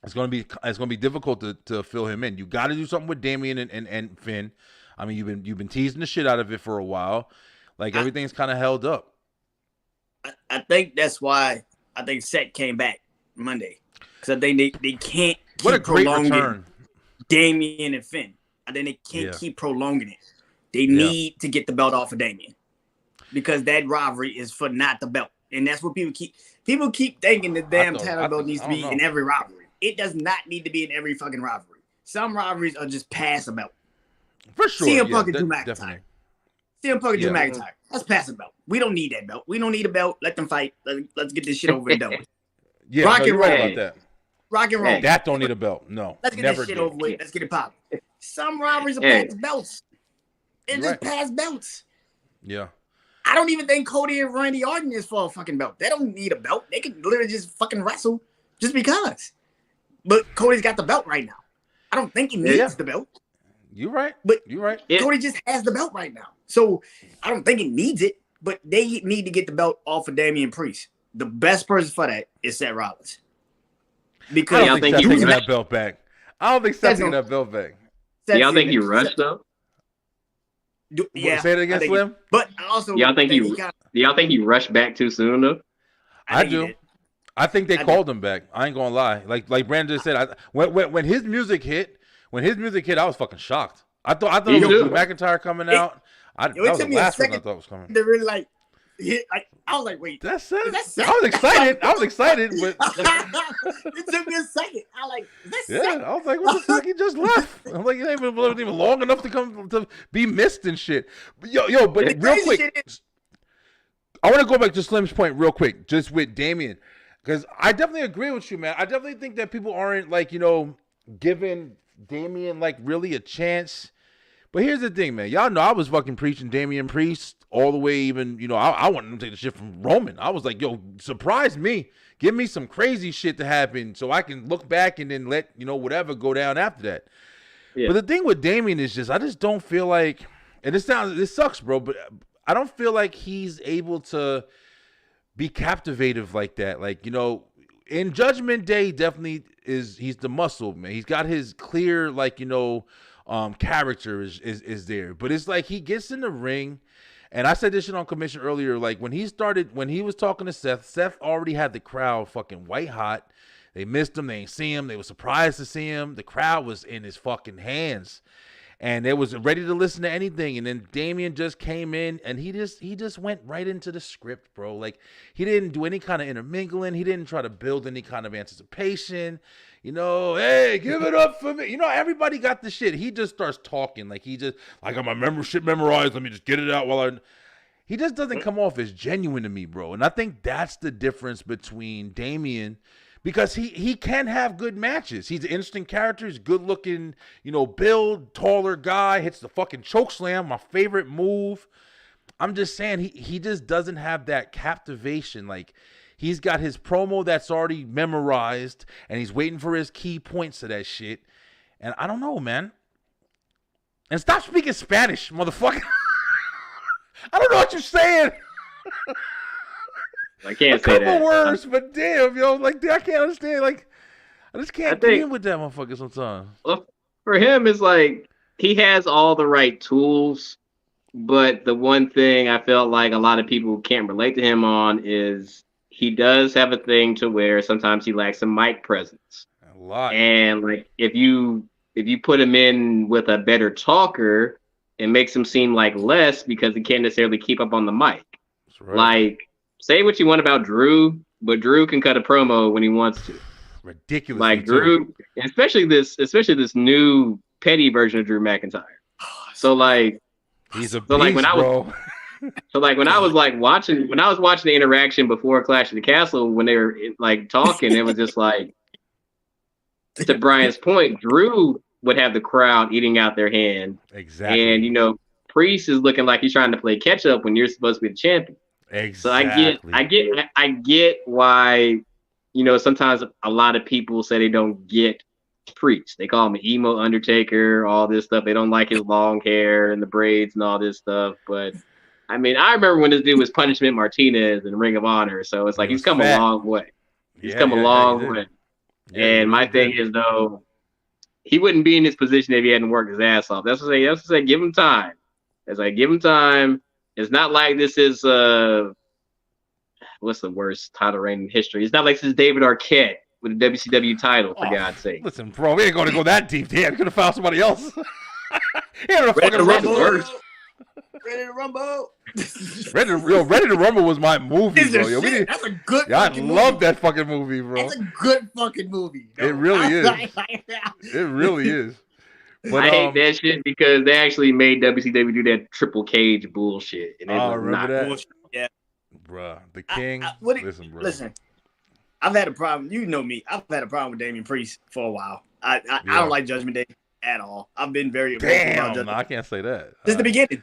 B: it's gonna be difficult to fill him in. You got to do something with Damian and Finn. I mean, you've been teasing the shit out of it for a while. Like everything's kind of held up.
I: I think that's why I think Seth came back Monday because I think they can't.
B: What a great return!
I: Damian and Finn. And then they can't keep prolonging it. They need to get the belt off of Damian because that rivalry is for not the belt. And that's what people keep thinking the damn title belt needs to be in every rivalry. It does not need to be in every fucking rivalry. Some rivalries are just pass a belt.
B: For sure.
I: CM Punk and Drew McIntyre. CM Punk and Drew McIntyre. Let's pass a belt. We don't need that belt. We don't need a belt. Let them fight. Let's get this shit over and done with.
B: Yeah, Rock and roll about that.
I: Rock and roll.
B: That don't need a belt. No.
I: Let's get this shit over with. Let's get it popping. Some rivalries are past belts. It's just past belts.
B: Yeah.
I: I don't even think Cody and Randy Orton is for a fucking belt. They don't need a belt. They can literally just fucking wrestle just because. But Cody's got the belt right now. I don't think he needs the belt.
B: You're right.
I: But
B: you're right.
I: Cody just has the belt right now. So I don't think he needs it, but they need to get the belt off of Damian Priest. The best person for that is Seth Rollins.
B: Because I don't think Seth's taking that belt back. I don't think Seth's taking that belt back.
H: Y'all think he rushed though?
I: Yeah.
B: Say it again, Slim.
I: But also,
H: y'all think he rushed back too soon though?
B: I do. I think they called him back. I ain't gonna lie. Like Brandon just said, when his music hit, I was fucking shocked. I thought it was Drew McIntyre coming out. That was the last one I thought was coming.
I: They really like I was like, wait,
B: that's it. I was excited. But
I: it took me a second. I like,
B: I was like, what the fuck? He just left. I'm like, it ain't even long enough to come to be missed and shit. But but real quick, I want to go back to Slim's point real quick, just with Damian, because I definitely agree with you, man. I definitely think that people aren't giving Damian really a chance. But here's the thing, man. Y'all know I was fucking preaching Damian Priest all the way. Even I wanted him to take the shit from Roman. I was like, yo, surprise me, give me some crazy shit to happen so I can look back and then let whatever go down after that. Yeah. But the thing with Damian is just I just don't feel like, and this sucks, bro, but I don't feel like he's able to be captivative like that. In Judgment Day, definitely he's the muscle, man. He's got his clear character is there, but it's like he gets in the ring, and I said this shit on commission earlier. Like when he was talking to Seth already had the crowd fucking white hot. They missed him, they ain't see him, they were surprised to see him. The crowd was in his fucking hands, and they was ready to listen to anything. And then Damian just came in, and he just went right into the script, bro. Like he didn't do any kind of intermingling. He didn't try to build any kind of anticipation. Hey, give it up for me. Everybody got the shit. He just starts talking like I got my membership memorized. Let me just get it out he just doesn't come off as genuine to me, bro. And I think that's the difference between Damian, because he can have good matches. He's an interesting character. He's good looking, build, taller guy, hits the fucking choke slam, my favorite move. I'm just saying he just doesn't have that captivation. Like, he's got his promo that's already memorized, and he's waiting for his key points of that shit. And I don't know, man. And stop speaking Spanish, motherfucker. I don't know what you're saying.
H: I can't say that. A
B: couple words, but damn, yo, I can't understand. I just can't get in with that motherfucker sometimes.
H: Well, for him, it's like he has all the right tools, but the one thing I felt like a lot of people can't relate to him on is he does have a thing to where sometimes he lacks some mic presence.
B: A lot.
H: And if you put him in with a better talker, it makes him seem like less because he can't necessarily keep up on the mic.
B: That's right.
H: Say what you want about Drew, but Drew can cut a promo when he wants to.
B: Ridiculous.
H: Drew, especially this new petty version of Drew McIntyre. So
B: he's a beast,
H: when I was
B: bro.
H: So when I was watching the interaction before Clash of the Castle, when they were talking, it was just to Brian's point, Drew would have the crowd eating out their hand.
B: Exactly.
H: And Priest is looking like he's trying to play catch up when you're supposed to be the champion.
B: Exactly.
H: So I get why sometimes a lot of people say they don't get Priest. They call him an emo Undertaker, all this stuff. They don't like his long hair and the braids and all this stuff, but I mean, I remember when this dude was Punishment Martinez in Ring of Honor, so it's he's come a long way. He's come a long way. Yeah, and my thing is, though, he wouldn't be in this position if he hadn't worked his ass off. That's what I say. Give him time. Give him time. It's not like this is what's the worst title reign in history? It's not like this is David Arquette with the WCW title, for God's sake.
B: Listen, bro, we ain't going to go that deep. Damn, you could have found somebody else. Ready to
I: Rumble. Ready to Rumble.
B: Ready to Rumble was my movie, bro. Yo,
I: that's a good
B: I
I: fucking
B: love
I: movie.
B: that fucking movie, bro.
I: That's a good fucking movie.
B: It really is. It really is. But,
H: I hate that shit because they actually made WCW do that triple cage bullshit. And it was
B: remember
H: not
B: that?
H: bullshit.
I: Yeah.
B: Bruh, the King.
I: Listen, I've had a problem. You know me. I've had a problem with Damian Priest for a while. I don't like Judgment Day at all. I've been very
B: damn. No, I can't say that.
I: Since the beginning.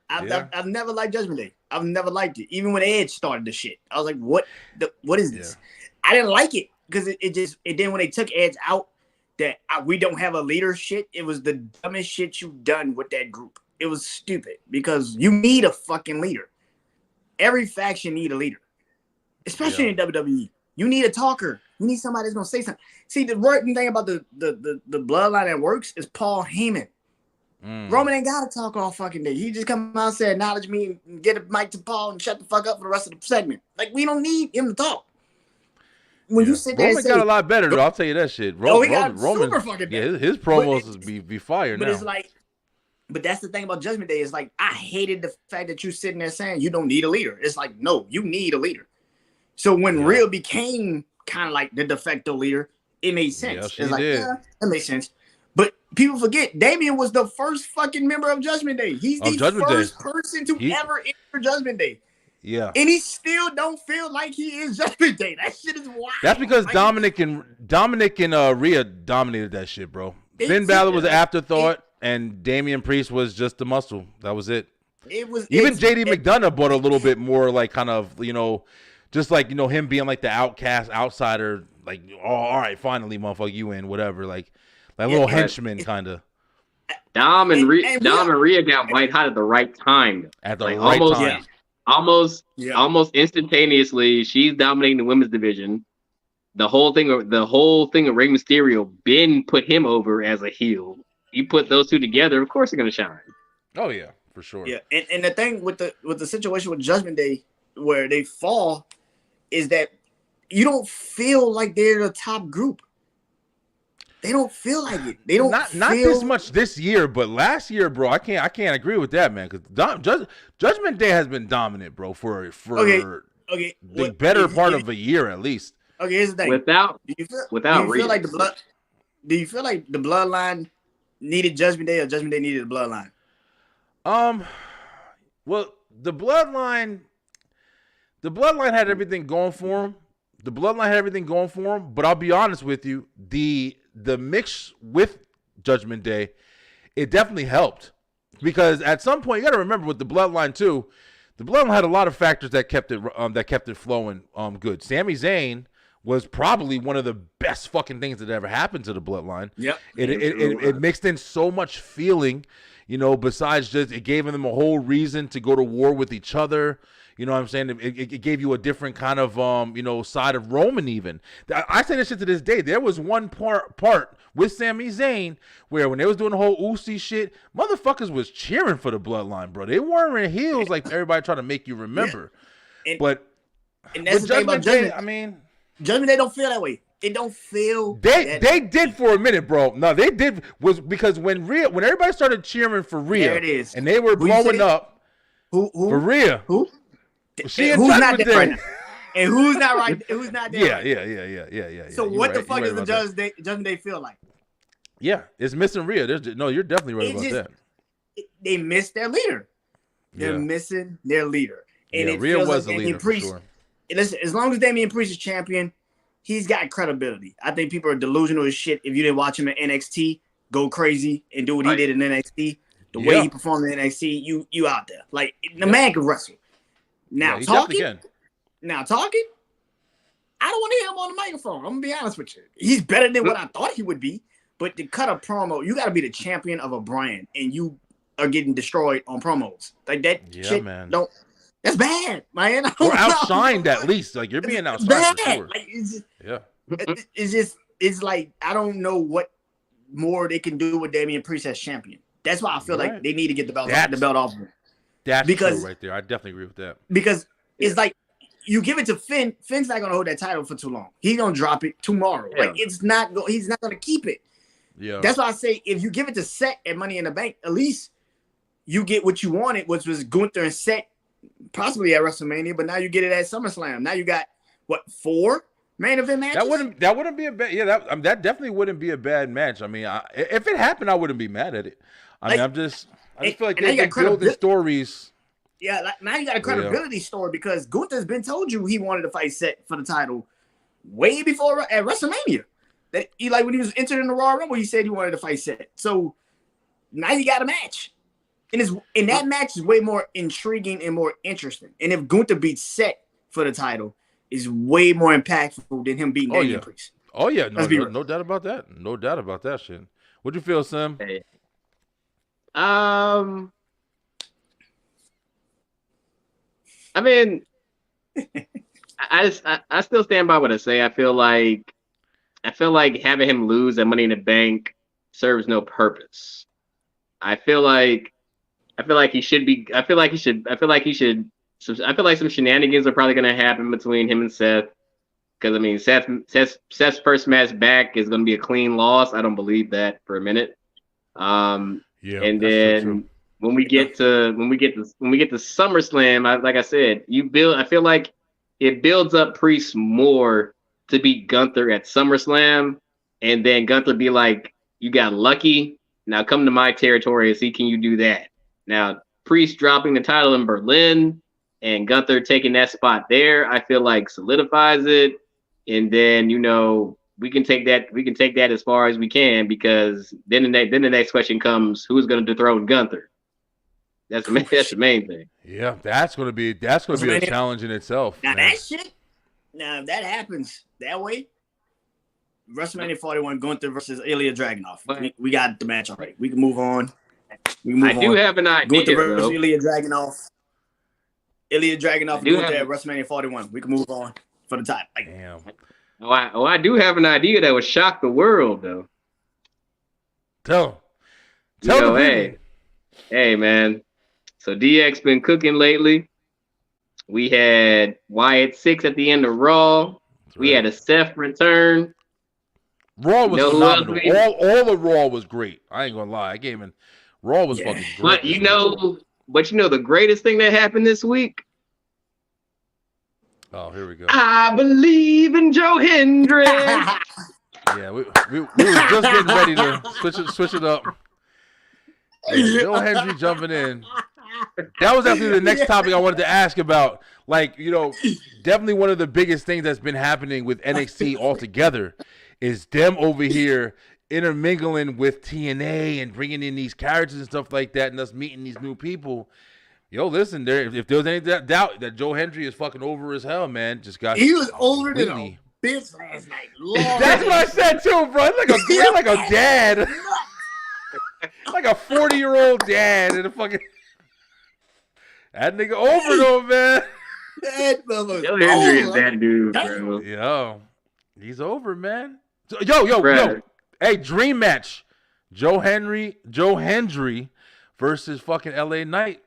I: I've never liked Judgment Day. I've never liked it. Even when Edge started the shit, I was like, what is this? Yeah. I didn't like it because it then when they took Edge out, that we don't have a leader shit. It was the dumbest shit you've done with that group. It was stupid because you need a fucking leader. Every faction need a leader, especially in WWE. You need a talker. You need somebody that's gonna say something. See, the working thing about the bloodline that works is Paul Heyman. Roman ain't gotta talk all fucking day. He just come out and say, acknowledge me and get a mic to Paul and shut the fuck up for the rest of the segment. Like, we don't need him to talk. When you sit there
B: Roman
I: and say,
B: got a lot better, though. I'll tell you that shit. Roman,
I: super fucking better.
B: His promos is be fire now.
I: But it's like, but that's the thing about Judgment Day is like, I hated the fact that you sitting there saying you don't need a leader. It's like, no, you need a leader. So when Real became kind of like the de facto leader, it made sense.
B: Yeah,
I: it's like, yeah, that makes sense. But people forget, Damian was the first fucking member of Judgment Day. He's the first person to ever enter Judgment Day.
B: Yeah.
I: And he still don't feel like he is Judgment Day. That shit is wild.
B: That's because Dominic and Rhea dominated that shit, bro. Finn Balor was an afterthought, and Damian Priest was just the muscle. That was it. Even JD McDonough brought a little bit more, like, kind of, just like, him being like the outcast outsider, like, oh, all right, finally, motherfucker, you in, whatever, like little henchman kind of.
H: Dom and Rhea got white hot at the right time.
B: At the right time.
H: Almost instantaneously, she's dominating the women's division. The whole thing of Rey Mysterio, Ben put him over as a heel. You put those two together, of course they're gonna shine.
B: Oh yeah, for sure.
I: Yeah, and the thing with the situation with Judgment Day where they fall is that you don't feel like they're the top group. They don't feel like it. They don't
B: not this much this year, but last year, bro. I can't agree with that, man. Because Judgment Day has been dominant, bro, for the better part of a year at least.
I: Okay, here's the thing. Do you feel like the bloodline needed Judgment Day or Judgment Day needed the bloodline?
B: Well, the bloodline had everything going for him. But I'll be honest with you, the mix with Judgment Day, it definitely helped. Because at some point, you got to remember with the bloodline too, the bloodline had a lot of factors that kept it flowing good. Sami Zayn was probably one of the best fucking things that ever happened to the bloodline.
I: Yep.
B: It mixed in so much feeling, besides just it gave them a whole reason to go to war with each other. You know what I'm saying? It gave you a different kind of, side of Roman even. I say this shit to this day. There was one part with Sami Zayn where when they was doing the whole Uzi shit, motherfuckers was cheering for the bloodline, bro. They weren't in heels like everybody trying to make you remember.
I: Yeah.
B: And
I: that's the thing about Judgment Day.
B: I mean,
I: Judgment Day don't feel that way. It don't feel.
B: They did for a minute, bro. No, they did was because when everybody started cheering for Rhea,
I: there it is.
B: And they were blowing up.
I: Who?
B: For Rhea.
I: Who?
B: Who's
I: not there right now? And who's not right? Who's not there?
B: Yeah.
I: So what the fuck does the Judgment Day feel like?
B: Yeah, it's missing Rhea. You're definitely right about that.
I: They missed their leader. They're missing their leader. And it
B: Rhea
I: feels
B: was
I: like
B: a leader
I: Priest,
B: for sure.
I: Listen, as long as Damian Priest is champion, he's got credibility. I think people are delusional as shit. If you didn't watch him in NXT, go crazy and do what he did in NXT. The way he performed in NXT, you out there. Like, the man can wrestle. Now talking, I don't want to hear him on the microphone. I'm gonna be honest with you. He's better than what I thought he would be. But to cut a promo, you got to be the champion of a brand, and you are getting destroyed on promos like that. Shit, man. That's bad, man.
B: Or outshined at least. Like, you're being outshined. For sure.
I: Like, it's like I don't know what more they can do with Damian Priest as champion. That's why I feel like they need to get the belt off him.
B: That's true right there. I definitely agree with that.
I: Because it's like you give it to Finn. Finn's not gonna hold that title for too long. He's gonna drop it tomorrow.
H: Yeah.
I: Like he's not gonna keep it.
B: Yeah.
I: That's why I say if you give it to Seth at Money in the Bank, at least you get what you wanted, which was Gunther and Seth possibly at WrestleMania, but now you get it at SummerSlam. Now you got what, 4 main event matches?
B: That wouldn't be a bad. Yeah, that definitely wouldn't be a bad match. I mean, if it happened, I wouldn't be mad at it. I just feel like they build the stories.
I: Yeah, like now you got a credibility story because Gunther's been told you he wanted to fight Seth for the title way before at WrestleMania. That he, like when he was entered in the Royal Rumble, he said he wanted to fight Seth. So now you got a match, and that match is way more intriguing and more interesting. And if Gunther beats Seth for the title, is way more impactful than him beating Damian Priest.
B: Oh yeah, no doubt about that. No doubt about that shit. What'd you feel, Sam?
H: Hey. I mean, I still stand by what I say. I feel like having him lose that Money in the Bank serves no purpose. I feel like he should be. I feel like some shenanigans are probably going to happen between him and Seth. Because I mean, Seth's first match back is going to be a clean loss. I don't believe that for a minute.
B: Yeah,
H: and then when we get to SummerSlam, like I said, I feel like it builds up Priest more to beat Gunther at SummerSlam, and then Gunther be like, "You got lucky. Now come to my territory and see can you do that." Now Priest dropping the title in Berlin and Gunther taking that spot there, I feel like solidifies it, and then we can take that as far as we can, because then the next question comes: who's going to dethrone Gunther? That's the main thing.
B: Yeah, that's going to be a challenge in itself.
I: Now if that happens that way, WrestleMania 41 Gunther versus Ilya Dragunov. We got the match already. We can move on.
H: I do have an idea.
I: Gunther versus Ilya Dragunov. Ilya Dragunov and Gunther at WrestleMania 41. We can move on for the title. Like,
B: damn.
H: I do have an idea that would shock the world, though.
B: Tell
H: hey, man. So DX been cooking lately. We had Wyatt 6 at the end of Raw. We had a Seth return.
B: Raw was phenomenal. All of Raw was great. I ain't gonna lie. Raw was fucking great.
H: But the greatest thing that happened this week.
B: Oh, here we go.
H: I believe in Joe Hendry.
B: Yeah, we were just getting ready to switch it up. Yeah, Joe Hendry jumping in. That was actually the next topic I wanted to ask about. Like, definitely one of the biggest things that's been happening with NXT altogether is them over here intermingling with TNA and bringing in these characters and stuff like that, and us meeting these new people. Yo, listen, if there was any doubt that Joe Hendry is fucking over as hell, man,
I: he was older than a bitch last night.
B: That's what I said too, bro. Like a dad, like a 40-year-old dad, and a fucking that nigga over though, man.
H: Joe Hendry is that dude, bro.
B: Yo, he's over, man. Yo. Hey, dream match: Joe Hendry versus fucking LA Knight.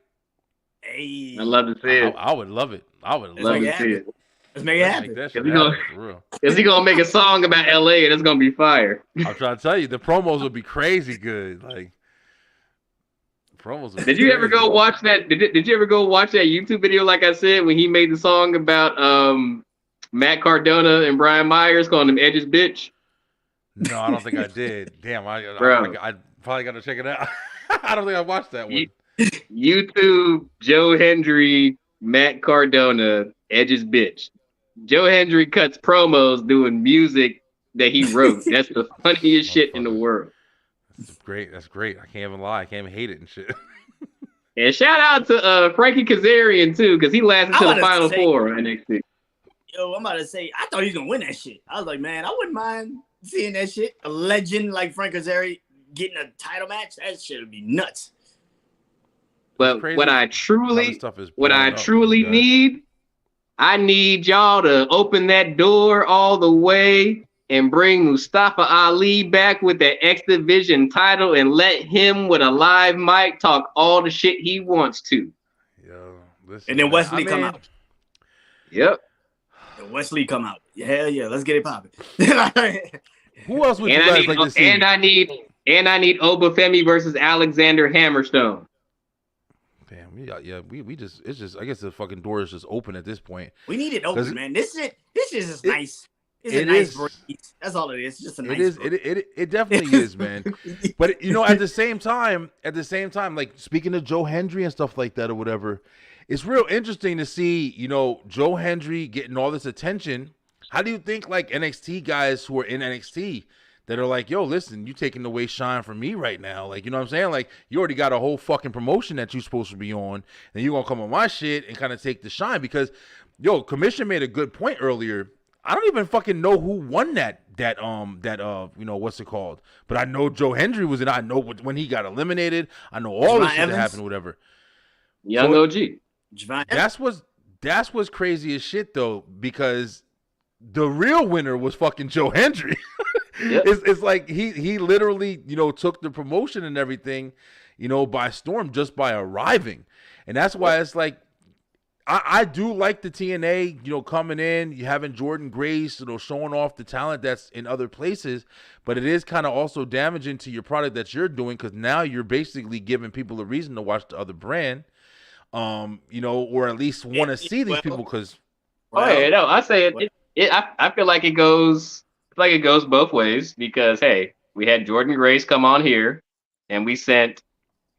I: Hey,
H: I love to see it.
B: I would love it.
H: Love to see it.
I: Let's make it happen.
H: Is he gonna make a song about LA and it's gonna be fire?
B: I'm trying to tell you, the promos would be crazy good. Like promos.
H: Did you ever go watch that? Did you ever go watch that YouTube video? Like I said, when he made the song about Matt Cardona and Brian Myers calling him Edge's bitch.
B: No, I don't think I did. Damn, I probably got to check it out. I don't think I watched that one.
H: YouTube, Joe Hendry, Matt Cardona, Edge's bitch. Joe Hendry cuts promos doing music that he wrote. That's the funniest shit in the world.
B: That's great. I can't even lie. I can't even hate it and shit.
H: And shout out to Frankie Kazarian too, because he lasted to the Final Four NXT.
I: Yo, I'm about to say, I thought he was gonna win that shit. I was like, man, I wouldn't mind seeing that shit. A legend like Frank Kazarian getting a title match, that shit would be nuts.
H: But what I truly need, I need y'all to open that door all the way and bring Mustafa Ali back with that X Division title and let him with a live mic talk all the shit he wants to.
B: Yo, listen,
I: and then Wesley come out.
H: Yep.
I: Wesley come out. Hell yeah, let's get it popping.
B: Who else would you guys like to see?
H: And I need Obafemi versus Alexander Hammerstone.
B: Damn, we just it's just I guess the fucking door is just open at this point.
I: We need it open, man. This shit is just nice. It's a nice breeze. That's all it is. It's just a nice.
B: It definitely is, man. But you know, at the same time, like speaking of Joe Hendry and stuff like that or whatever, it's real interesting to see, you know, Joe Hendry getting all this attention. How do you think like NXT guys who are in NXT that are like, yo, listen, you taking away shine from me right now? Like, you know what I'm saying? Like, you already got a whole fucking promotion that you're supposed to be on, and you're gonna come on my shit and kind of take the shine because, yo, Commission made a good point earlier. I don't even fucking know who won that you know, what's it called? But I know Joe Hendry was in. I know when he got eliminated. I know all this shit that happened, whatever.
H: Young OG.
B: That's what's crazy as shit though, because the real winner was fucking Joe Hendry. Yep. It's like he literally, you know, took the promotion and everything, you know, by storm just by arriving. And that's why it's like I do like the TNA, you know, coming in, you having Jordan Grace, you know, showing off the talent that's in other places, but it is kind of also damaging to your product that you're doing because now you're basically giving people a reason to watch the other brand, you know, or at least want to see these people because.
H: I say it. I feel like it goes both ways because hey, we had Jordan Grace come on here, and we sent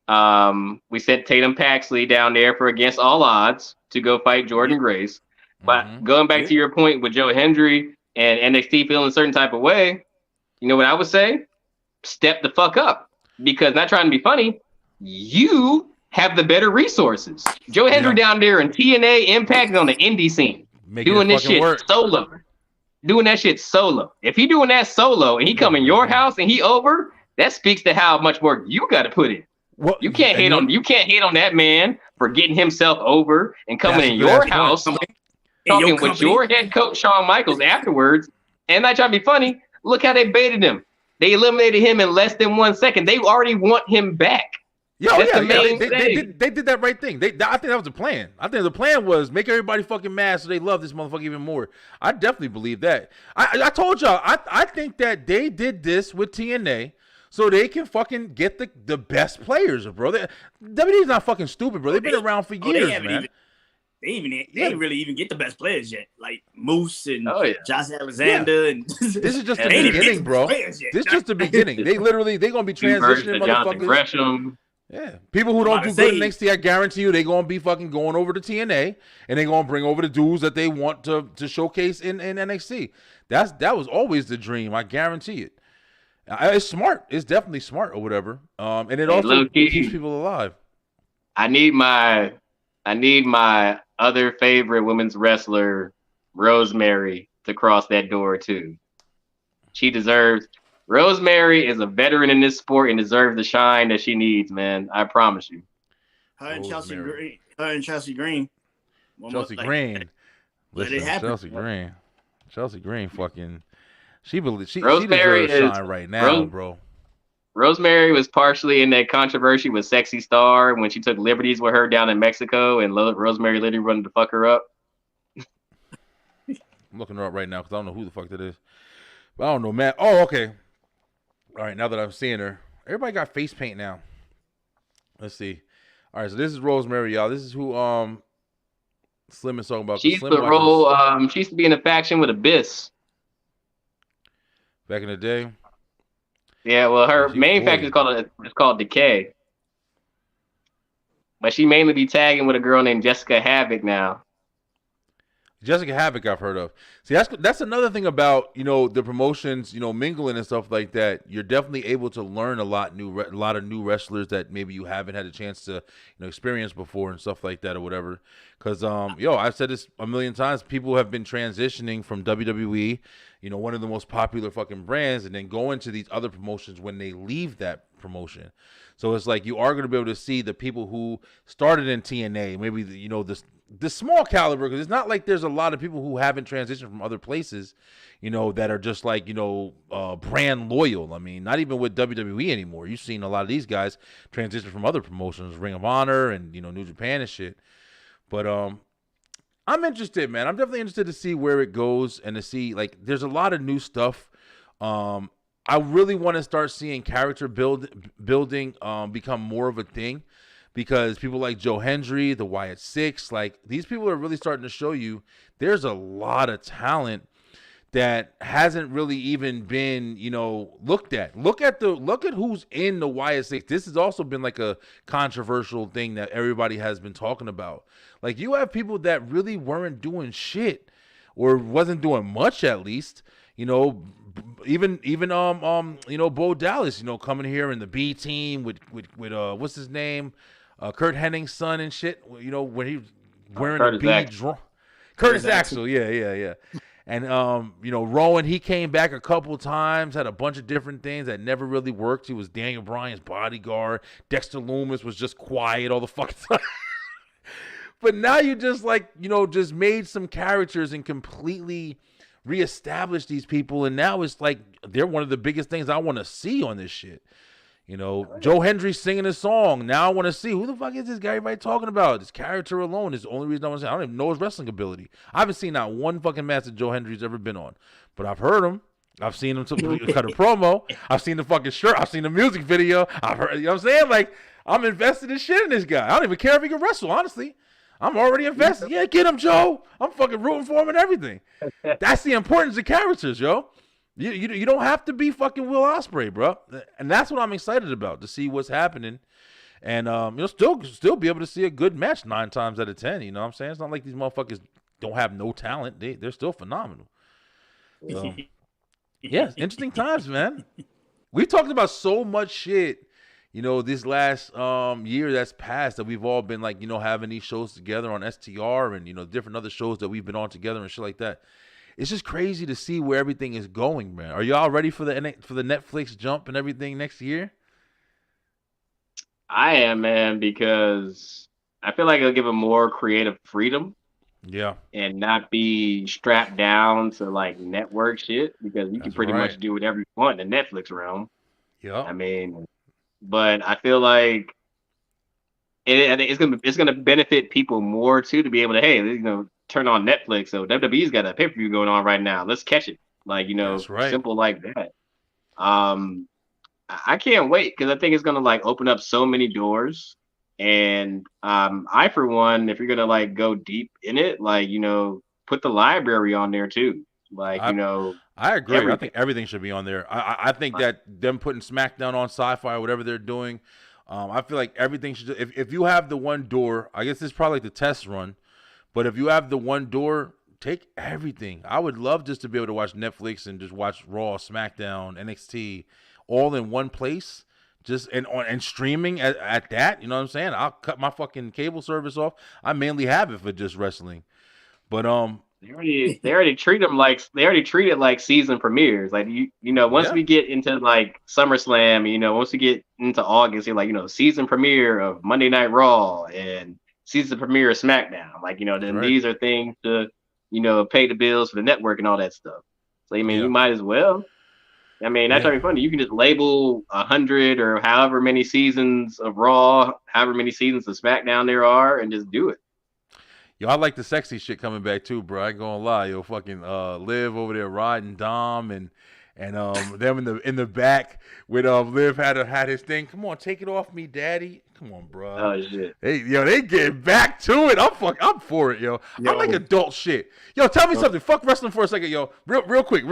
H: Tatum Paxley down there for Against All Odds to go fight Jordan Grace. But going back to your point with Joe Hendry and NXT feeling a certain type of way, you know what I would say? Step the fuck up. Because not trying to be funny, you have the better resources. Joe Hendry down there in TNA Impact on the indie scene. Doing this shit solo. Doing that shit solo. If he doing that solo and he come in your house and he over, that speaks to how much work you got to put in. Well, you can't hate on that man for getting himself over and coming in your house, talking with your head coach Shawn Michaels afterwards. And not trying to be funny, look how they baited him. They eliminated him in less than 1 second. They already want him back. They
B: did that right thing. I think that was the plan. I think the plan was make everybody fucking mad so they love this motherfucker even more. I definitely believe that. I told y'all, I think that they did this with TNA so they can fucking get the best players, bro. WWE's not fucking stupid, bro. They've been around for years, man.
I: They didn't really even get the best players yet, like Moose and Josh Alexander. And
B: this is just the beginning, bro. This is just the beginning. They're gonna be transitioning motherfuckers. Yeah, people who don't do good in NXT, I guarantee you, they're gonna be fucking going over to TNA, and they're gonna bring over the dudes that they want to showcase in NXT. That was always the dream. I guarantee it. It's smart. It's definitely smart or whatever. And it also keeps people alive.
H: I need my other favorite women's wrestler, Rosemary, to cross that door too. She deserves. Rosemary is a veteran in this sport and deserves the shine that she needs, man. I promise you.
I: Her and Chelsea Green.
B: Chelsea Green. Listen, Chelsea Green fucking she deserves shine right now, bro.
H: Rosemary was partially in that controversy with Sexy Star when she took liberties with her down in Mexico and Rosemary literally wanted to fuck her up.
B: I'm looking her up right now because I don't know who the fuck that is. But I don't know, man. Oh, okay. All right, now that I'm seeing her, everybody got face paint now. Let's see. All right, so this is Rosemary, y'all. This is who Slim is talking about.
H: She used to she used to be in a faction with Abyss.
B: Back in the day.
H: Yeah, well, her main faction is called Decay. But she mainly be tagging with a girl named Jessica Havoc now.
B: Jessica Havoc, I've heard of. See, that's another thing about, you know, the promotions, you know, mingling and stuff like that. You're definitely able to learn a lot of new wrestlers that maybe you haven't had a chance to, you know, experience before and stuff like that or whatever. Because, I've said this a million times. People have been transitioning from WWE, you know, one of the most popular fucking brands, and then going to these other promotions when they leave that promotion. So it's like you are going to be able to see the people who started in TNA, maybe, you know, the small caliber, because it's not like there's a lot of people who haven't transitioned from other places, you know, that are just like, you know, brand loyal. I mean, not even with WWE anymore. You've seen a lot of these guys transition from other promotions, Ring of Honor and, you know, New Japan and shit. But I'm interested, man. I'm definitely interested to see where it goes and to see, like, there's a lot of new stuff. I really want to start seeing character building become more of a thing, because people like Joe Hendry, the Wyatt Six, like, these people are really starting to show you there's a lot of talent that hasn't really even been, looked at. Look at who's in the YS6. This has also been like a controversial thing that everybody has been talking about. Like, you have people that really weren't doing shit, or wasn't doing much, at least. Even Bo Dallas, coming here in the B team with what's his name, Kurt Hennig's son and shit. When he wearing
H: Curtis
B: the B drum. Curtis Axel, yeah. And, Rowan, he came back a couple times, had a bunch of different things that never really worked. He was Daniel Bryan's bodyguard. Dexter Loomis was just quiet all the fucking time. But now you just, just made some characters and completely reestablished these people. And now it's like they're one of the biggest things I want to see on this shit. Joe Hendry singing a song. Now I want to see, who the fuck is this guy everybody talking about? This character alone is the only reason I want to see. I don't even know his wrestling ability. I haven't seen not one fucking match that Joe Hendry's ever been on. But I've heard him. I've seen him cut a promo. I've seen the fucking shirt. I've seen the music video. I've heard, what I'm saying? Like, I'm invested in shit in this guy. I don't even care if he can wrestle, honestly. I'm already invested. Yeah, get him, Joe. I'm fucking rooting for him and everything. That's the importance of characters, yo. You don't have to be fucking Will Ospreay, bro. And that's what I'm excited about, to see what's happening. And you'll still be able to see a good match 9 times out of 10. You know what I'm saying? It's not like these motherfuckers don't have no talent. They're still phenomenal. So, yeah, interesting times, man. We talked about so much shit, this last year that's passed, that we've all been like, having these shows together on STR and, different other shows that we've been on together and shit like that. It's just crazy to see where everything is going, man. Are y'all ready for the Netflix jump and everything next year?
H: I am, man, because I feel like it'll give them more creative freedom.
B: Yeah. And
H: not be strapped down to like network shit, because you can pretty much do whatever you want in the Netflix realm.
B: Yeah.
H: I mean, but I feel like I think it's gonna benefit people more too, to be able to, hey, turn on Netflix. So WWE's got a pay-per-view going on right now. Let's catch it. Like, simple like that. I can't wait, because I think it's gonna like open up so many doors. And I, for one, if you're gonna like go deep in it, like, put the library on there too. Like,
B: I agree. Everything. I think everything should be on there. I think that them putting SmackDown on Sci-Fi or whatever they're doing, I feel like everything should. If you have the one door, I guess this is probably like the test run. But if you have the one door, take everything. I would love just to be able to watch Netflix and just watch Raw, SmackDown, NXT, all in one place, just and streaming at that. You know what I'm saying? I'll cut my fucking cable service off. I mainly have it for just wrestling. But
H: they already treat it like season premieres. Like once we get into like SummerSlam, once we get into August, you're like, season premiere of Monday Night Raw and season premiere of SmackDown. Like, then these are things to, pay the bills for the network and all that stuff. So, you might as well. I mean, that's pretty funny. You can just label 100 or however many seasons of Raw, however many seasons of SmackDown there are, and just do it.
B: Yo, I like the sexy shit coming back too, bro. I ain't gonna lie. Yo, fucking Liv over there riding Dom and them in the back with Liv had his thing. Come on, take it off me, daddy. Come on, bro.
H: Oh shit.
B: Hey, they get back to it. I'm for it, yo. I like adult shit. Yo, tell me something. Fuck wrestling for a second, yo. Real quick.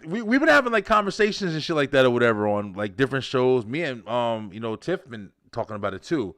B: We've been having like conversations and shit like that or whatever on like different shows. Me and Tiff been talking about it too.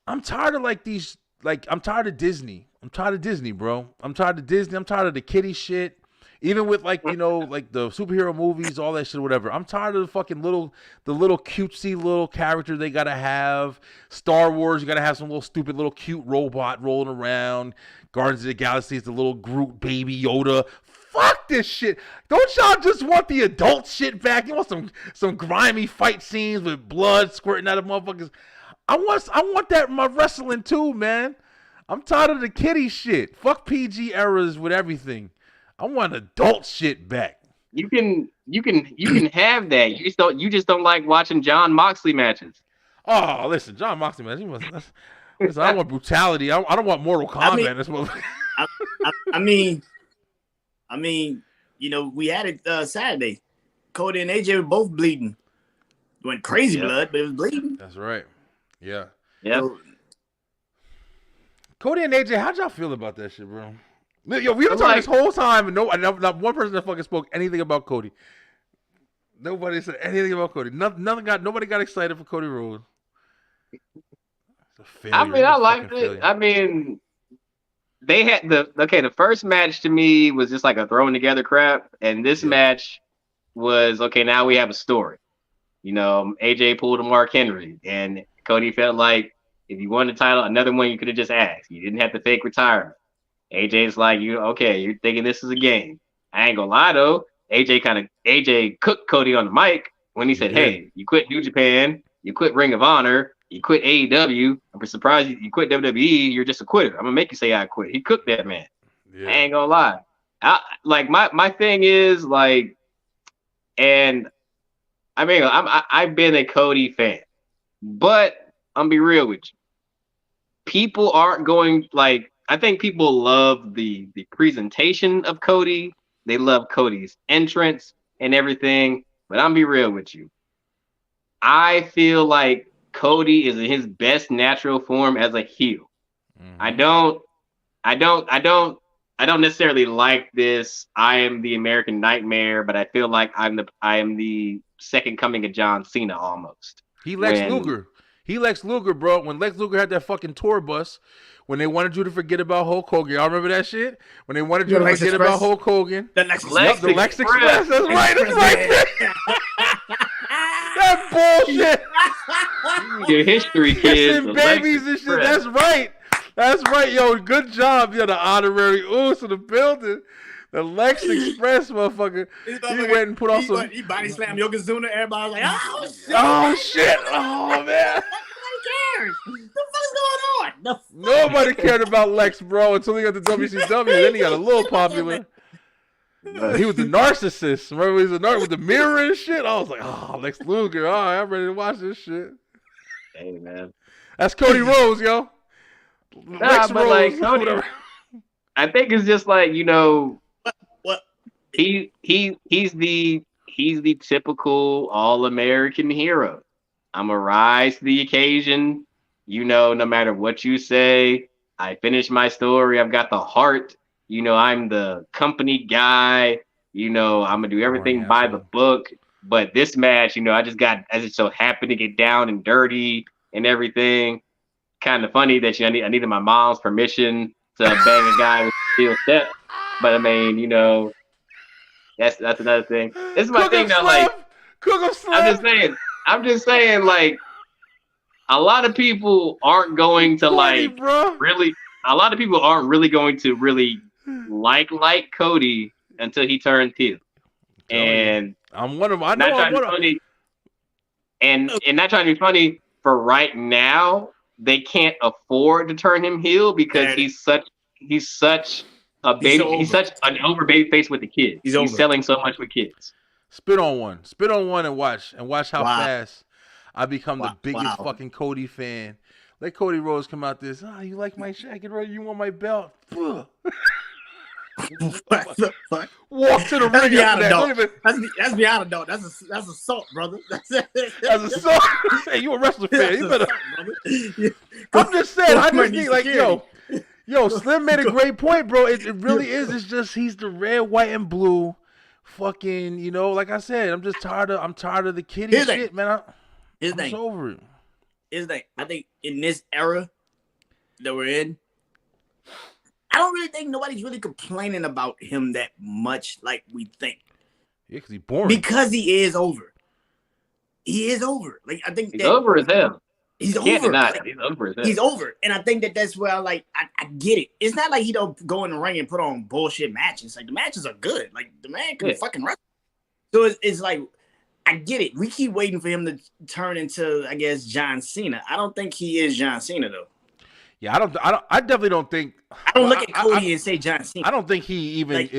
B: I'm tired of like these. Like, I'm tired of Disney. I'm tired of Disney, bro. I'm tired of Disney. I'm tired of the kiddie shit. Even with like, like the superhero movies, all that shit, whatever. I'm tired of the little cutesy little character they gotta have. Star Wars, you gotta have some little stupid little cute robot rolling around. Guardians of the Galaxy is the little Groot baby Yoda. Fuck this shit. Don't y'all just want the adult shit back? You want some grimy fight scenes with blood squirting out of motherfuckers? I want that in my wrestling too, man. I'm tired of the kiddie shit. Fuck PG eras with everything. I want adult shit back.
H: You can have that. You just don't like watching John Moxley matches.
B: Oh, listen, John Moxley match. Listen, I don't want brutality. I don't want Mortal Kombat.
I: I mean, you know, we had it Saturday. Cody and AJ were both bleeding. Went crazy blood, but it was bleeding.
B: That's right. Yeah.
H: Yeah.
I: So,
B: Cody and AJ, how'd y'all feel about that shit, bro? Yo, we were talking this whole time, and not one person that fucking spoke anything about Cody. Nobody said anything about Cody. Nobody got excited for Cody Rhodes.
H: I mean, I liked it. Failure. I mean, they had the first match to me was just like a throwing together crap, and this match was okay. Now we have a story. You know, AJ pulled a Mark Henry, and Cody felt like if you won the title, another one you could have just asked. You didn't have to fake retirement. AJ's like, you're thinking this is a game. I ain't gonna lie though. AJ cooked Cody on the mic when he said, "Hey, you quit New Japan, you quit Ring of Honor, you quit AEW. I'm surprised you quit WWE. You're just a quitter. I'm gonna make you say I quit." He cooked that man. Yeah. I ain't gonna lie. My thing is like, and I mean, I've been a Cody fan, but I'm gonna be real with you. People aren't going like. I think people love the presentation of Cody. They love Cody's entrance and everything. But I'm be real with you. I feel like Cody is in his best natural form as a heel. Mm-hmm. I don't necessarily like this. I am the American Nightmare, but I feel like I am the second coming of John Cena almost.
B: He Lex Luger, bro. When Lex Luger had that fucking tour bus, when they wanted you to forget about Hulk Hogan, y'all remember that shit? When they wanted you to forget about Hulk Hogan,
I: the Lex Express.
B: That's right. That's right. That bullshit.
H: Your history, kids.
B: Babies and shit. That's right. That's right, yo. Good job. You're the honorary ooze of the building. The Lex Express, motherfucker. He went and put on some.
I: He body slammed Yokozuna. Everybody was like, "Oh shit!
B: Oh shit! Oh man!"
I: Nobody cares. What the fuck is going on?
B: Nobody cared about Lex, bro, until he got to WCW. Then he got a little popular. He was the narcissist. Remember, he was the with the mirror and shit. I was like, "Oh, Lex Luger. All right, I'm ready to watch this shit."
H: Hey man,
B: that's Cody Rhodes, yo.
H: Lex Rhodes, like Cody, I think it's just like, you know.
I: What?
H: He's the typical all-American hero. I'm a rise to the occasion. You know, no matter what you say, I finish my story. I've got the heart. You know, I'm the company guy. You know, I'm gonna do everything by the book. But this match, you know, I just so happened to get down and dirty and everything. Kind of funny that I needed my mom's permission to bang a guy with steel step. But I mean, you know, that's another thing. This is my thing now. Like, I'm just saying, like, a lot of people aren't going to really. A lot of people aren't really going to really like Cody until he turns heel. And
B: I'm one of them.
H: Not trying to be funny. For right now, they can't afford to turn him heel because he's such a baby. He's such an over baby face with the kids. He's selling so much with kids.
B: Spit on one and watch how fast I become the biggest fucking Cody fan. Let Cody Rhodes come out this. You like my jacket, right? You want my belt?
I: What the fuck?
B: Walk to the ring.
I: That's beyond adult. That's assault, brother.
B: That's assault. Hey, you a wrestler fan? You better. I'm just saying. I just think like Yo, Slim made a great point, bro. It really is. It's just he's the red, white, and blue. Fucking, you know, like I said, I'm tired of the kiddie shit, man. I'm just over it.
I: I think in this era that we're in, I don't really think nobody's really complaining about him that much like we think.
B: Yeah, because he's boring.
I: Because he is over. He is over. Like, I think
H: he's over as hell.
I: He's over.
H: He's over as hell.
I: He's over. And I think that's where I get it. It's not like he don't go in the ring and put on bullshit matches. Like, the matches are good. Like, the man can fucking wrestle. So it's like, I get it. We keep waiting for him to turn into, I guess, John Cena. I don't think he is John Cena, though.
B: Yeah, I definitely don't think.
I: I don't look at Cody and say John Cena.
B: I don't think he even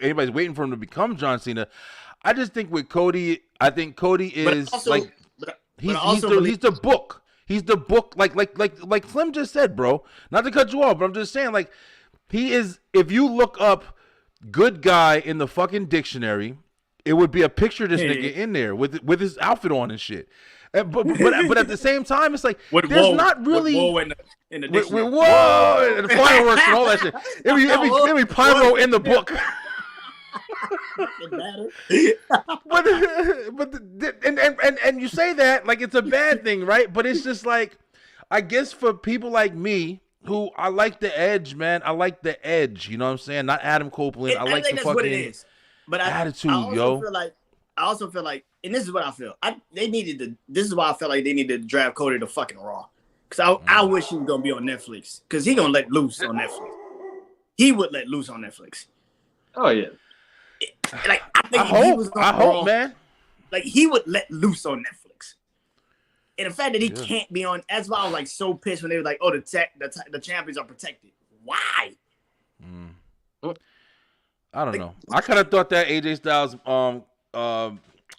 B: anybody's waiting for him to become John Cena. I just think with Cody, I think Cody is he's the book. He's the book, like Slim just said, bro. Not to cut you off, but I'm just saying, like, he is. If you look up good guy in the fucking dictionary, it would be a picture of this nigga in there with his outfit on and shit. But at the same time, it's like there's not really
I: whoa in the dictionary.
B: with whoa and the fireworks and all that shit. It'd be pyro in the book. but you say that like it's a bad thing, right? But it's just like, I guess for people like me who I like the edge, man. I like the edge. You know what I'm saying? Not Adam Copeland. I like the fucking what it is.
I: But
B: attitude,
I: I also feel like, and this is what I feel. This is why I felt like they needed to draft Cody to fucking Raw. Because I wish he was gonna be on Netflix. Because he gonna let loose on Netflix. He would let loose on Netflix.
H: Oh yeah.
I: Like I hope,
B: man.
I: Like he would let loose on Netflix. And the fact that he can't be on, that's why I was like so pissed when they were like, "Oh, the champions are protected." Why?
B: I don't know. I kind of thought that AJ Styles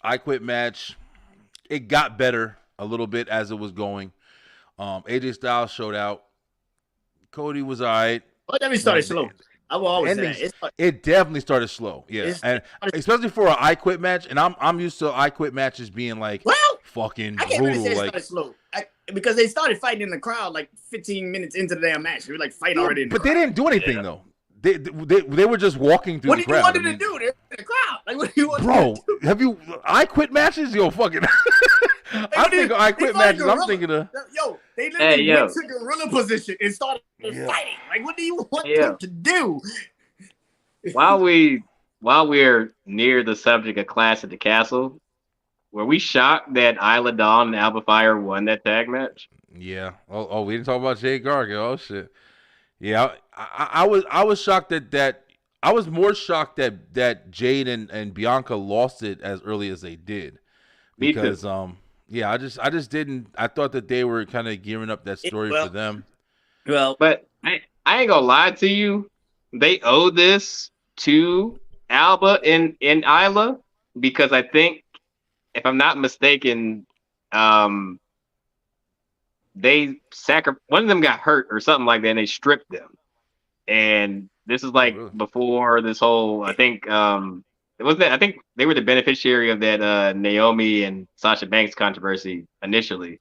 B: I Quit match, it got better a little bit as it was going. AJ Styles showed out. Cody was all right.
I: Well, that started slow. I will always say that.
B: It definitely started slow. Yeah. And especially for an I Quit match. And I'm used to I Quit matches being like fucking
I: I can't
B: brutal.
I: Really say it started slow. Because they started fighting in the crowd like 15 minutes into the damn match. They were like fighting already in the crowd.
B: But they didn't do anything though. They were just walking through the crowd.
I: What did you want them to do? They're in the crowd. Like, what do you want them to do?
B: Have you I Quit matches? Yo, fucking. I'm thinking I Quit matches. I'm thinking of.
I: Yo, they literally went to gorilla position and started fighting. Like, what do you want them to do?
H: While we're near the subject of Clash at the Castle, were we shocked that Isla Dawn and Alba Fire won that tag match?
B: Yeah. Oh, we didn't talk about Jade Gargan. Oh shit. Yeah, I was shocked that I was more shocked that Jade and Bianca lost it as early as they did. Because yeah, I just didn't. I thought that they were kind of gearing up that story for them.
I: Well,
H: but I ain't gonna lie to you. They owe this to Alba and Isla, because I think, if I'm not mistaken, they one of them got hurt or something like that, and they stripped them. And this is like before this whole, I think it was that, I think they were the beneficiary of that Naomi and Sasha Banks controversy initially.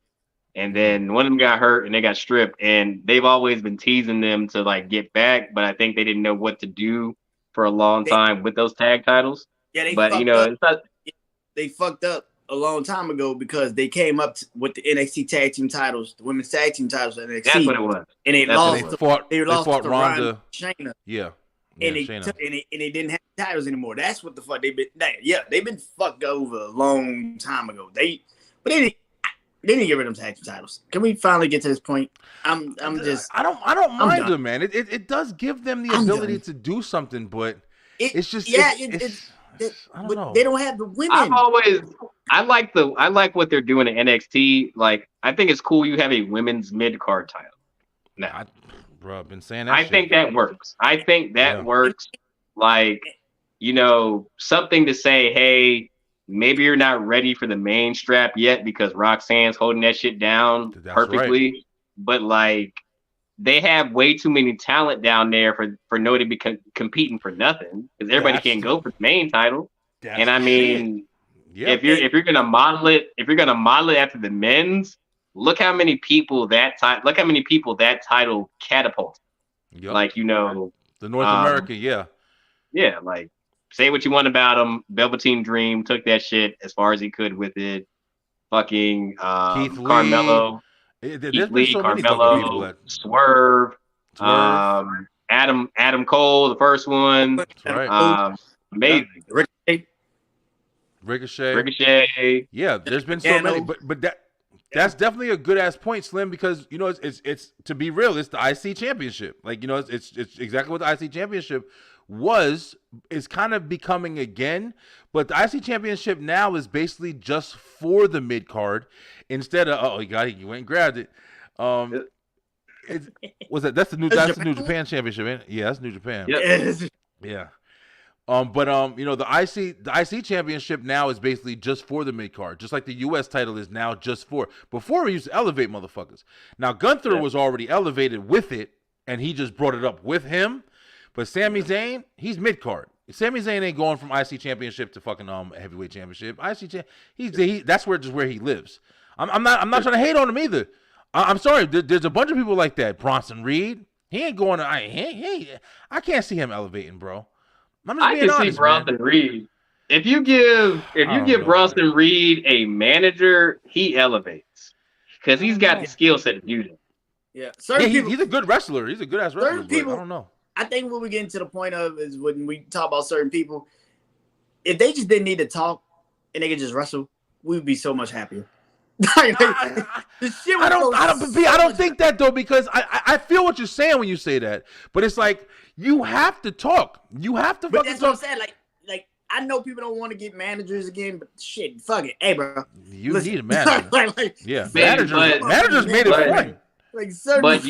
H: And then one of them got hurt and they got stripped, and they've always been teasing them to like get back, but I think they didn't know what to do for a long time with those tag titles.
I: Yeah,
H: but it's not,
I: they fucked up a long time ago because they came up with the NXT tag team titles, the women's tag team titles at NXT.
H: That's what it was.
I: And they lost. They lost to
B: Ronda,
I: Shayna.
B: Yeah.
I: And they didn't have titles anymore. That's what the fuck they've been. They've been fucked over a long time ago. They didn't get rid of them tag team titles. Can we finally get to this point? I
B: don't mind them, man. It does give them the ability to do something, but it's just I don't know.
I: They don't have the women.
H: I like what they're doing at NXT. Like, I think it's cool you have a women's mid card title. Now,
B: I've been saying that.
H: I think that works. I think that works. Like, something to say, hey, maybe you're not ready for the main strap yet because Roxanne's holding that shit down perfectly. Right. But like, they have way too many talent down there for no to be competing for nothing, because everybody can't go for the main title. And I mean, if you're gonna model it, after the men's, look how many people that title catapulted.
B: Yep.
H: Like,
B: the North America,
H: yeah. Like, say what you want about him. Velveteen Dream took that shit as far as he could with it. Fucking Keith
B: Lee.
H: Carmelo.
B: There's been so
H: Carmelo,
B: many people
H: Swerve. Adam Cole, the first one.
B: That's right.
H: Amazing.
B: Ricochet. Yeah, there's been so many, but that's definitely a good ass point, Slim, because it's to be real, it's the IC championship. Like, it's exactly what the IC championship is kind of becoming again, but the IC championship now is basically just for the mid card instead of you went and grabbed it. That's the New Japan championship, ain't it? Yeah, that's New Japan.
H: Yep.
B: Yeah. You know, the IC championship now is basically just for the mid card, just like the US title is now just for. Before we used to elevate motherfuckers. Now Gunther was already elevated with it, and he just brought it up with him. But Sami Zayn, he's mid card. Sami Zayn ain't going from IC championship to fucking heavyweight championship. That's where he lives. I'm not trying to hate on him either. I'm sorry. There's a bunch of people like that. Bronson Reed, he ain't going to. I can't see him elevating, bro.
H: I can see Bronson Reed. If you give Bronson Reed a manager, he elevates because he's got the skill set to do that.
I: Yeah,
B: he's a good wrestler. He's a good ass wrestler.
I: Certain people,
B: I don't know.
I: I think what we get to the point of is when we talk about certain people, if they just didn't need to talk and they could just wrestle, we would be so much happier.
B: I don't think that though, because I feel what you're saying when you say that, but it's like you have to talk. You have to.
I: But
B: fucking
I: that's
B: talk.
I: what I'm saying. Like I know people don't want to get managers again, but shit, fuck it. Hey, bro,
B: you need a manager.
H: Yeah,
B: managers made it fun.
H: But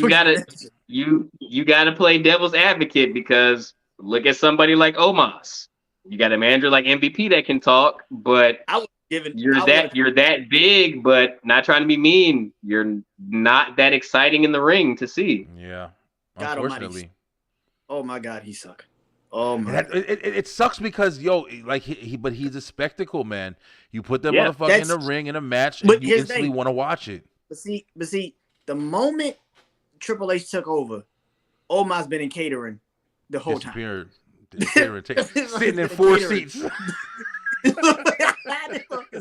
H: you gotta play devil's advocate because look at somebody like Omos. You got a manager like MVP that can talk, but you're that big, but not trying to be mean. You're not that exciting in the ring to see.
B: Yeah,
I: God
B: unfortunately.
I: Oh my God, he suck. Oh my!
B: It sucks because like but he's a spectacle, man. You put that motherfucker in the ring in a match, and you instantly want to watch it.
I: But see, the moment Triple H took over, Omos been in catering the whole time.
B: Sitting in 4 seats.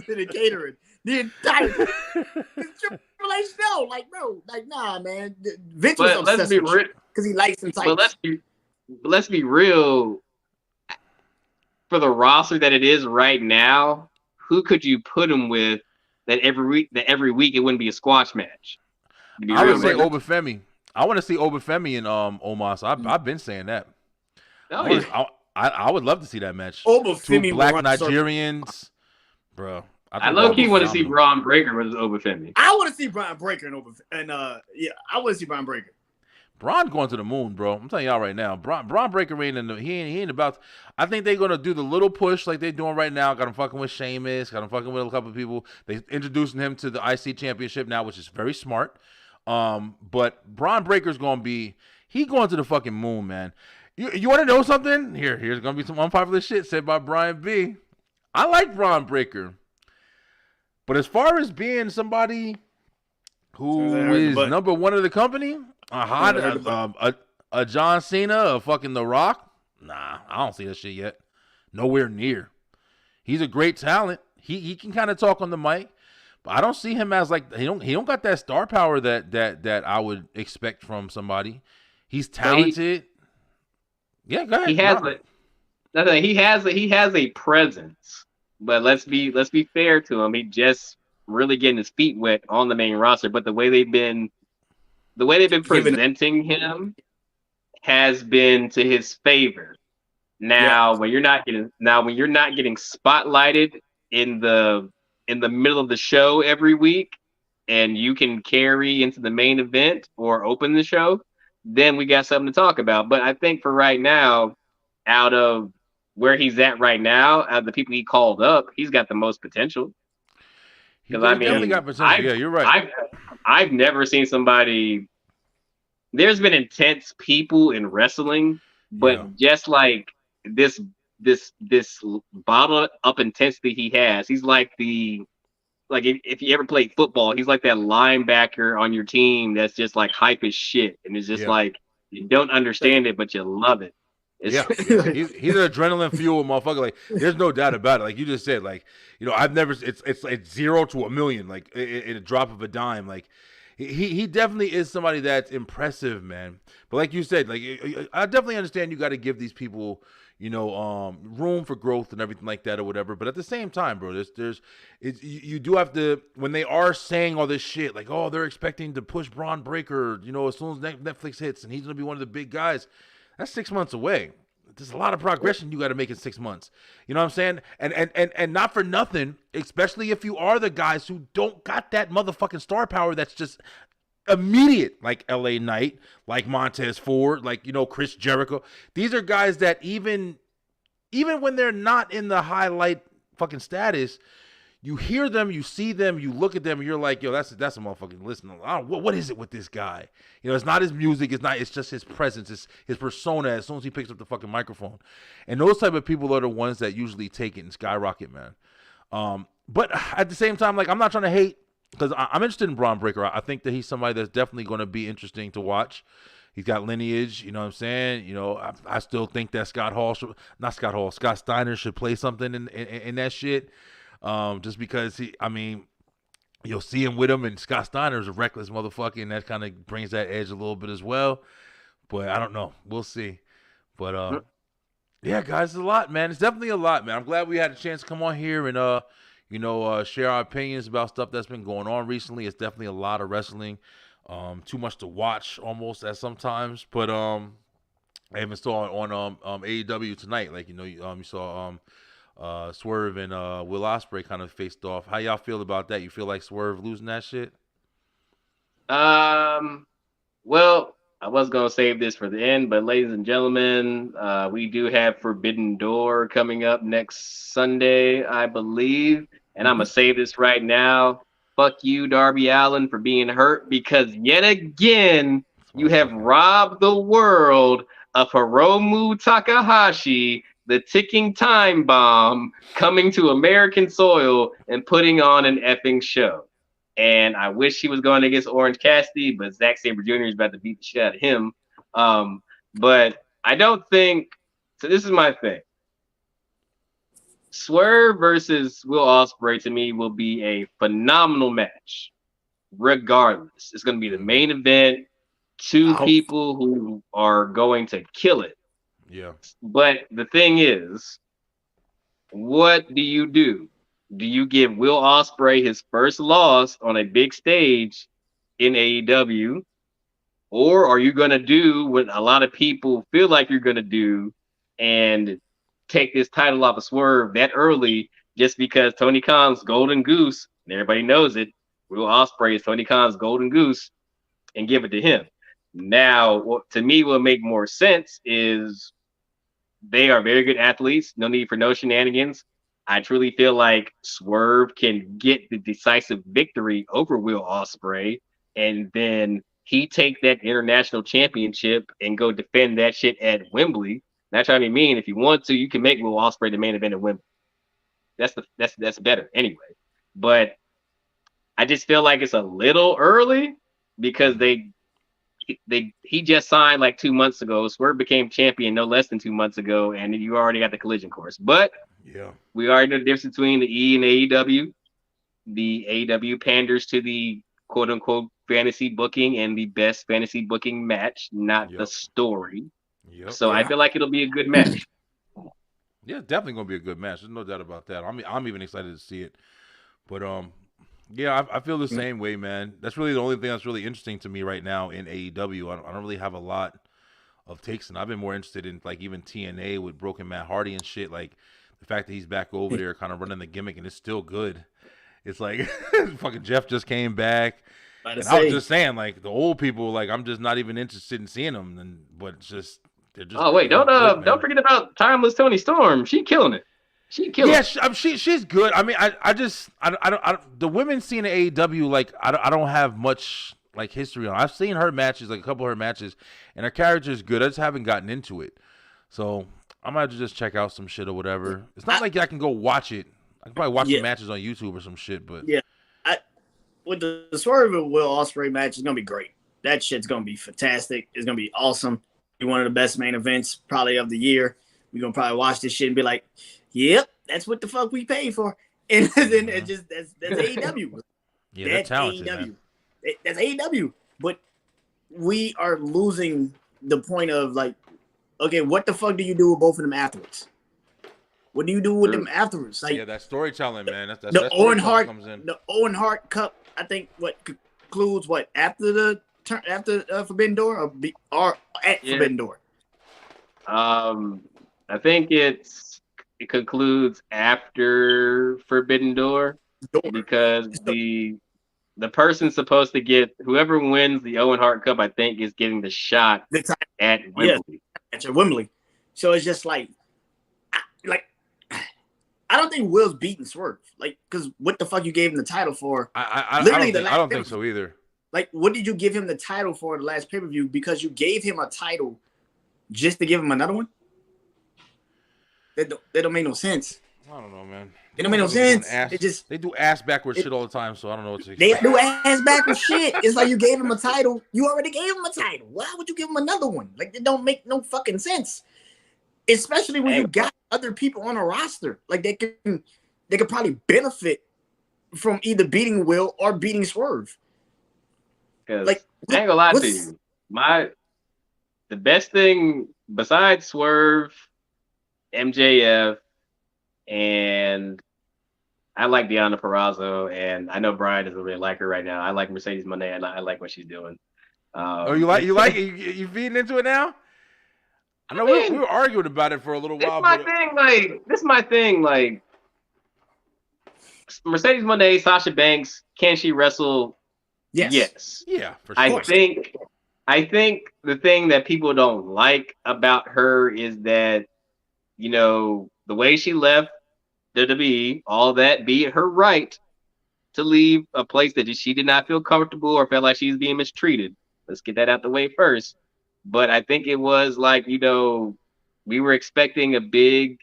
I: Been in catering the entire time. Triple H no, like bro, like nah, man. Vince was obsessed with because he likes him tight.
H: But let's be real. For the roster that it is right now, who could you put him with that every week it wouldn't be a squash match?
B: I would say Obafemi. I want to see Obafemi and Omos. I've been saying that. I would love to see that match.
I: Obafemi,
B: two black Nigerians, bro.
H: I low-key want to see Braun Breaker versus Obafemi.
I: I want to see Braun Breaker and I want to see Braun Breaker.
B: Braun going to the moon, bro. I'm telling y'all right now. Braun Breaker he ain't about. I think they're gonna do the little push like they're doing right now. Got him fucking with Sheamus. Got him fucking with a couple of people. They introducing him to the IC championship now, which is very smart. But Braun Breaker's gonna be. He going to the fucking moon, man. You want to know something? Here's gonna be some unpopular shit said by Brian B. I like Braun Breaker, but as far as being somebody who is number one of the company. A John Cena, a fucking The Rock? Nah, I don't see that shit yet. Nowhere near. He's a great talent. He can kind of talk on the mic, but I don't see him as like he don't got that star power that I would expect from somebody. He's talented. Yeah, go ahead.
H: He has a presence, but let's be fair to him. He just really getting his feet wet on the main roster, but the way they've been presenting him has been to his favor. Now, when you're not getting spotlighted in the middle of the show every week, and you can carry into the main event or open the show, then we got something to talk about. But I think for right now, out of where he's at right now, out of the people he called up, he's got the most potential. Because
B: definitely got potential. Yeah, you're right.
H: I've never seen somebody. There's been intense people in wrestling, but just like this bottled up intensity he has, he's like if you ever played football, he's like that linebacker on your team that's just like hype as shit, and it's just like you don't understand it, but you love it.
B: He's an adrenaline fuel motherfucker. Like, there's no doubt about it. Like you just said, like, you know, I've never. It's 0 to 1,000,000, like in a drop of a dime. Like, he definitely is somebody that's impressive, man. But like you said, like I definitely understand you got to give these people, you know, room for growth and everything like that or whatever. But at the same time, bro, you do have to, when they are saying all this shit, like, oh, they're expecting to push Braun Breaker, you know, as soon as Netflix hits and he's gonna be one of the big guys. That's 6 months away. There's a lot of progression you got to make in 6 months. You know what I'm saying? And not for nothing, especially if you are the guys who don't got that motherfucking star power that's just immediate, like LA Knight, like Montez Ford, like, you know, Chris Jericho. These are guys that even even when they're not in the highlight fucking status, you hear them, you see them, you look at them, and you're like, yo, that's a motherfucking listener. What is it with this guy? You know, it's not his music, it's just his presence, his persona as soon as he picks up the fucking microphone. And those type of people are the ones that usually take it and skyrocket, man. But at the same time, like, I'm not trying to hate, because I'm interested in Braun Breaker. I think that he's somebody that's definitely going to be interesting to watch. He's got lineage, you know what I'm saying? You know, I still think that Scott Steiner should play something in that shit. Just because you'll see him with him, and Scott Steiner is a reckless motherfucker, and that kind of brings that edge a little bit as well. But I don't know. We'll see. But yeah, guys, it's a lot, man. It's definitely a lot, man. I'm glad we had a chance to come on here and share our opinions about stuff that's been going on recently. It's definitely a lot of wrestling. Too much to watch almost at sometimes. But I even saw on AEW tonight, like, you saw Swerve and Will Ospreay kind of faced off. How y'all feel about that? You feel like Swerve losing that shit?
H: Well, I was gonna save this for the end, but ladies and gentlemen, we do have Forbidden Door coming up next Sunday, I believe, and I'm gonna save this right now. Fuck you, Darby Allin, for being hurt, because yet again you have robbed the world of Hiromu Takahashi, the ticking time bomb, coming to American soil and putting on an effing show. And I wish he was going against Orange Cassidy, but Zack Sabre Jr. is about to beat the shit out of him. But I don't think so. This is my thing. Swerve versus Will Ospreay to me will be a phenomenal match, regardless. It's going to be the main event. Two people who are going to kill it.
B: Yeah.
H: But the thing is, what do you do? Do you give Will Ospreay his first loss on a big stage in AEW? Or are you going to do what a lot of people feel like you're going to do and take this title off of Swerve that early just because Tony Khan's golden goose, and everybody knows it, Will Ospreay is Tony Khan's golden goose, and give it to him? Now, what to me will make more sense is they are very good athletes. No need for no shenanigans. I truly feel like Swerve can get the decisive victory over Will Ospreay, and then he take that international championship and go defend that shit at Wembley. Not trying to be mean. If you want to, you can make Will Ospreay the main event at Wembley. That's better anyway. But I just feel like it's a little early because he just signed like 2 months ago. Swerve became champion no less than 2 months ago, and you already got the collision course. But
B: yeah, we
H: already know the difference between the E and AEW. The AEW panders to the quote unquote fantasy booking and the best fantasy booking match, not the story.
B: Yep.
H: So I feel like it'll be a good match.
B: Yeah, definitely gonna be a good match. There's no doubt about that. I'm even excited to see it. But yeah, I feel the same way, man. That's really the only thing that's really interesting to me right now in AEW. I don't really have a lot of takes, and I've been more interested in like even TNA with Broken Matt Hardy and shit. Like the fact that he's back over there, kind of running the gimmick, and it's still good. It's like fucking Jeff just came back. And I was just saying, like the old people, like I'm just not even interested in seeing them. But it's just they're just.
H: Oh wait, don't forget about Timeless Toni Storm. She killing it. She's
B: good. I mean, I don't the women scene at AEW, like I don't have much like history on. I've seen her matches, like a couple of her matches, and her character is good. I just haven't gotten into it, so I might have to just check out some shit or whatever. It's not like I can go watch it. I can probably watch the matches on YouTube or some shit, but
I: with the Swerve and Will Ospreay match is gonna be great. That shit's gonna be fantastic. It's gonna be awesome. Be one of the best main events probably of the year. We're gonna probably watch this shit and be like, "Yep, that's what the fuck we paid for." And then it just that's AEW.
B: Yeah, that's talented,
I: AEW.
B: man.
I: That's AEW. But we are losing the point of like, okay, what the fuck do you do with both of them afterwards? What do you do with them afterwards? Like,
B: yeah, that storytelling, man. That's
I: the Owen Hart, the Owen Hart Cup. I think what concludes after the Forbidden Door or at Forbidden Door.
H: I think it concludes after Forbidden Door because the person's supposed to get whoever wins the Owen Hart Cup. I think is getting the shot at Wembley.
I: At Wembley. So it's just like like, I don't think Will's beating Swerve. Like, because what the fuck you gave him the title for?
B: I don't think so either.
I: Like, what did you give him the title for the last pay-per-view? Because you gave him a title just to give him another one? That don't make no sense.
B: I don't know, man.
I: It don't make no sense.
B: They do ass backwards shit all the time, so I don't know what to expect.
I: They do ass backwards shit. It's like you gave him a title. You already gave him a title. Why would you give him another one? Like, it don't make no fucking sense. Especially when you got other people on a roster. Like, they could probably benefit from either beating Will or beating Swerve.
H: Like, I ain't gonna lie to you. The best thing besides Swerve, MJF, and I like Deonna Purrazzo, and I know Brian doesn't really like her right now. I like Mercedes Moné, and I like what she's doing.
B: You like it? You feeding into it now? I know we were arguing about it for a little while.
H: This is my thing. Like, Mercedes Moné, Sasha Banks, can she wrestle? Yes.
B: Yeah, for sure.
H: I think the thing that people don't like about her is that, you know, the way she left WWE, all that, be it her right to leave a place that she did not feel comfortable or felt like she was being mistreated. Let's get that out the way first. But I think it was like, you know, we were expecting a big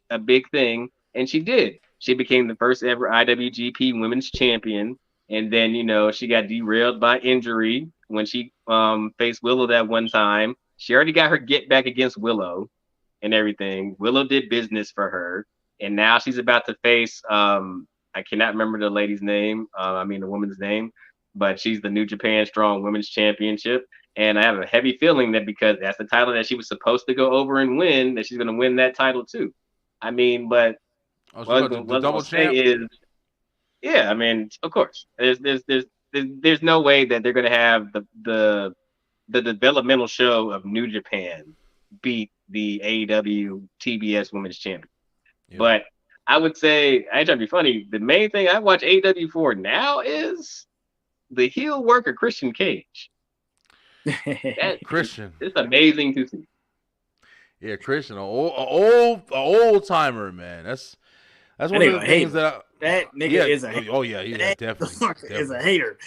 H: thing, and she did. She became the first ever IWGP Women's Champion, and then, you know, she got derailed by injury when she faced Willow that one time. She already got her get back against Willow and everything. Willow did business for her, and now she's about to face I cannot remember the lady's name. The woman's name, but she's the New Japan Strong Women's Championship. And I have a heavy feeling that because that's the title that she was supposed to go over and win, that she's going to win that title too. I mean, but what I'll say is, yeah, I mean, of course, there's no way that they're going to have the developmental show of New Japan beat the AEW TBS Women's Champion. Yeah. But I would say, I ain't trying to be funny, the main thing I watch AEW for now is the heel worker Christian Cage.
B: Christian,
H: it's amazing to see.
B: Yeah, Christian, an old timer, man. That's one of the things that
I: nigga is a hater.
B: Oh yeah, he's definitely
I: is a hater.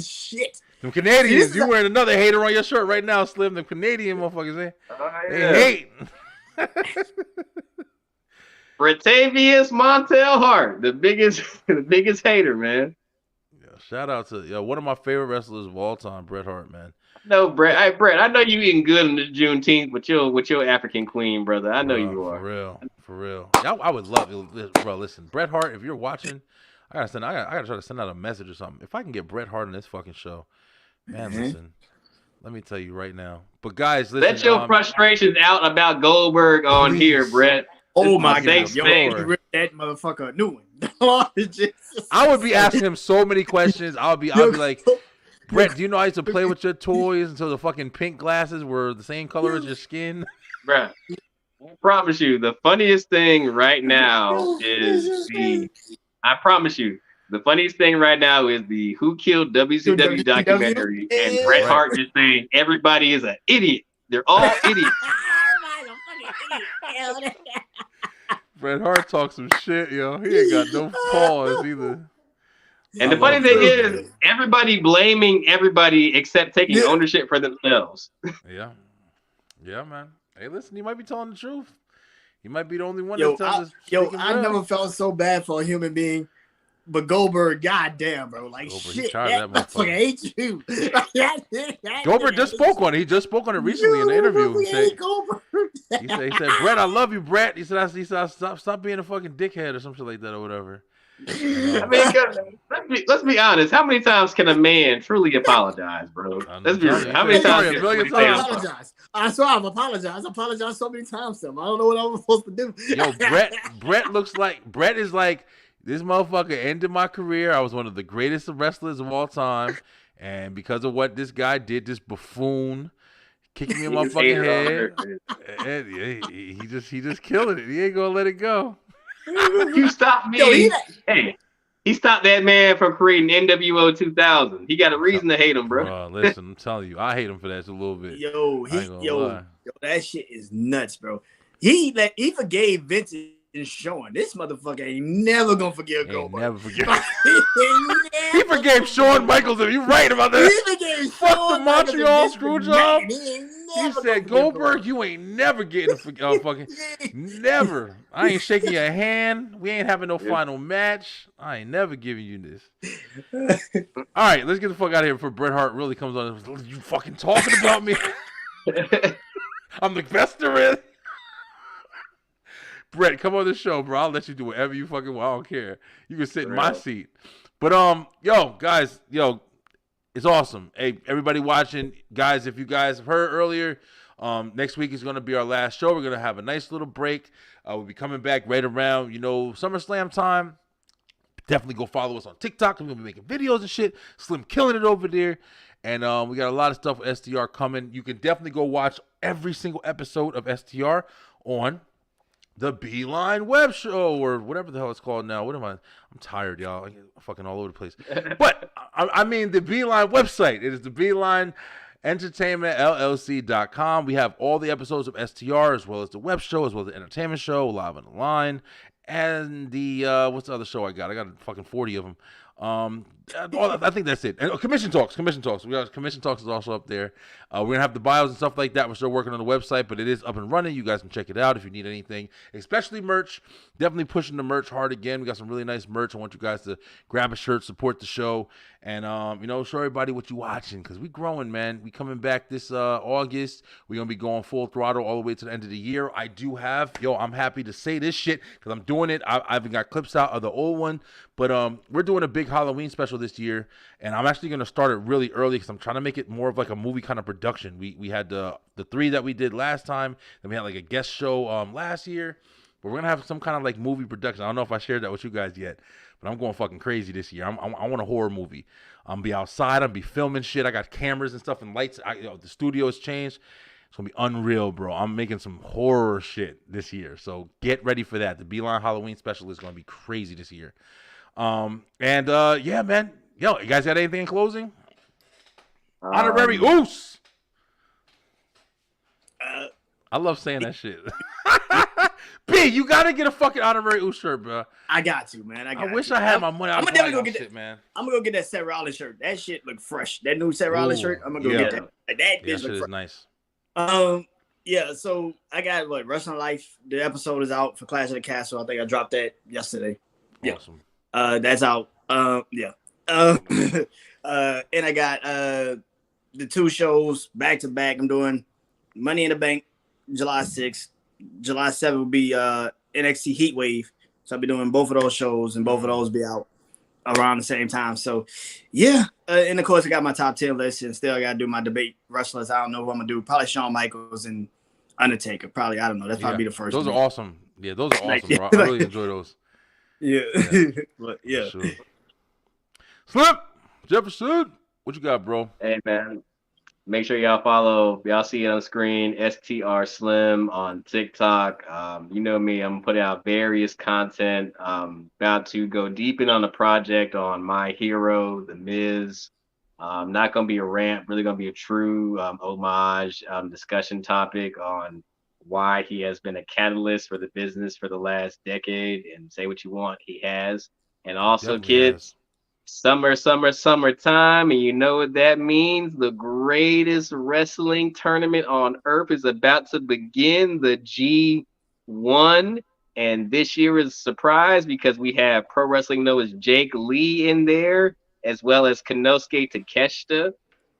I: Shit.
B: Them Canadians, you wearing another hater on your shirt right now, Slim. The Canadian motherfuckers, they hate.
H: Bratavius Montel Hart, the biggest hater, man.
B: Yeah, shout out to one of my favorite wrestlers of all time, Bret Hart, man.
H: No, Brett. Brett, I know you eating good on the Juneteenth with your African queen, brother. I know you are.
B: For real. I would love it, bro. Listen, Bret Hart, if you're watching, I gotta try to send out a message or something. If I can get Bret Hart on this fucking show, man, listen. Let me tell you right now. But guys, listen.
H: Let your frustrations out about Goldberg on here, Brett.
I: Oh my God! Yo, that motherfucker a new one.
B: I would be asking him so many questions. I'll be like, Brett, do you know I used to play with your toys until the fucking pink glasses were the same color as your skin?
H: Brett, I promise you, the funniest thing right now is the funniest thing right now is the Who Killed WCW documentary, and Bret Hart just saying everybody is an idiot. They're all idiots.
B: Bret Hart talks some shit, yo. He ain't got no pause either.
H: And the funny thing is, everybody blaming everybody except taking ownership for themselves.
B: Yeah, man. Hey, listen, he might be telling the truth. He might be the only one that tells us.
I: I never felt so bad for a human being, but Goldberg, goddamn, bro, like Goldberg, shit, that motherfucker hate you.
B: Goldberg just spoke on it. He just spoke on it recently in the interview. He said, Brett, I love you, Brett. He said, stop being a fucking dickhead or some shit like that or whatever.
H: I mean, let's be honest. How many times can a man truly apologize, bro? Let's be honest. How many times can a man apologize?
I: I swear I've apologized. I apologized so many times to him. I don't know what I'm supposed to do.
B: Yo, Brett is like, this motherfucker ended my career. I was one of the greatest wrestlers of all time, and because of what this guy did, this buffoon kicking me in my fucking head, and he just killing it. He ain't gonna let it go.
H: You stopped me. He stopped that man from creating NWO 2000. He got a reason to hate him, bro.
B: Listen, I'm telling you, I hate him for that a little bit.
I: Yo, that shit is nuts, bro. He forgave Vince's and Sean. This motherfucker ain't never gonna forgive Goldberg.
B: Never forget. He forgave Shawn Michaels. You're right about that.
I: He forgave
B: Fuck the Montreal screw job.
I: He
B: said, Goldberg, you ain't never getting a fucking never. I ain't shaking your hand. We ain't having no final match. I ain't never giving you this. All right, let's get the fuck out of here before Bret Hart really comes on. You fucking talking about me? I'm the best there is. Bret, come on the show, bro. I'll let you do whatever you fucking want. I don't care. You can sit in my seat. But yo, guys, it's awesome. Hey, everybody watching, guys, if you guys have heard earlier, next week is going to be our last show. We're going to have a nice little break. We'll be coming back right around, SummerSlam time. Definitely go follow us on TikTok. We're going to be making videos and shit. Slim killing it over there. And we got a lot of stuff with STR coming. You can definitely go watch every single episode of STR on the Beeline web show or whatever the hell it's called now. What am I? I'm tired, y'all. I'm fucking all over the place. But I mean the Beeline website. It is the Beeline Entertainment LLC.com. We have all the episodes of STR as well as the web show, as well as the entertainment show, Live on the Line, and the what's the other show I got? I got fucking 40 of them. I think that's it. And Commission Talks. We got Commission Talks is also up there. We're gonna have the bios and stuff like that. We're still working on the website, but it is up and running. You guys can check it out if you need anything, especially merch. Definitely pushing the merch hard again. We got some really nice merch. I want you guys to grab a shirt, support the show, and show everybody what you watching because we growing, man. We coming back this August. We're gonna be going full throttle all the way to the end of the year. I do have, I'm happy to say this shit because I'm doing it. I even got clips out of the old one, but we're doing a big Halloween special this year, and I'm actually gonna start it really early because I'm trying to make it more of like a movie kind of production. We had the 3 that we did last time, then we had like a guest show last year. But we're gonna have some kind of like movie production. I don't know if I shared that with you guys yet, but I'm going fucking crazy this year. I want a horror movie. I'm be outside. I'm be filming shit. I got cameras and stuff and lights. The studio has changed. It's gonna be unreal, bro. I'm making some horror shit this year, so get ready for that. The Beeline Halloween special is gonna be crazy this year. Yeah, man. Yo, you guys got anything in closing? Honorary Oos. I love saying that shit. B, you gotta get a fucking honorary Oos shirt, bro.
I: I got to, man. I wish
B: I had my money.
I: I'm gonna go get that, man. I'm gonna go get that Seth Rollins shirt. That shit look fresh. That new Seth Rollins shirt. I'm gonna go get that. That shit is
B: nice.
I: Yeah. So I got Wrestling Life. The episode is out for Clash of the Castle. I think I dropped that yesterday.
B: Awesome.
I: That's out. Yeah. And I got the 2 shows back to back. I'm doing Money in the Bank, July 6th. July 7th will be NXT Heatwave. So I'll be doing both of those shows, and both of those be out around the same time. So, yeah. And, of course, I got my top 10 list, and still I got to do my debate wrestlers. I don't know who I'm going to do. Probably Shawn Michaels and Undertaker. Probably, I don't know. That's probably the first
B: Those
I: one.
B: are awesome. Yeah, those are awesome, bro. I really enjoy those.
I: Yeah. But, yeah.
B: Sure. Slip, Jefferson, what you got, bro?
H: Hey, man. Make sure y'all see it on the screen, STR Slim on TikTok. You know me, I'm putting out various content. About to go deep in on the project on My Hero, The Miz. Not going to be a rant, really going to be a true homage discussion topic on why he has been a catalyst for the business for the last decade. And say what you want, he has. And also, kids. Summertime, and you know what that means. The greatest wrestling tournament on earth is about to begin, the G1. And this year is a surprise because we have Pro Wrestling Noah's Jake Lee in there, as well as Konosuke Takeshita.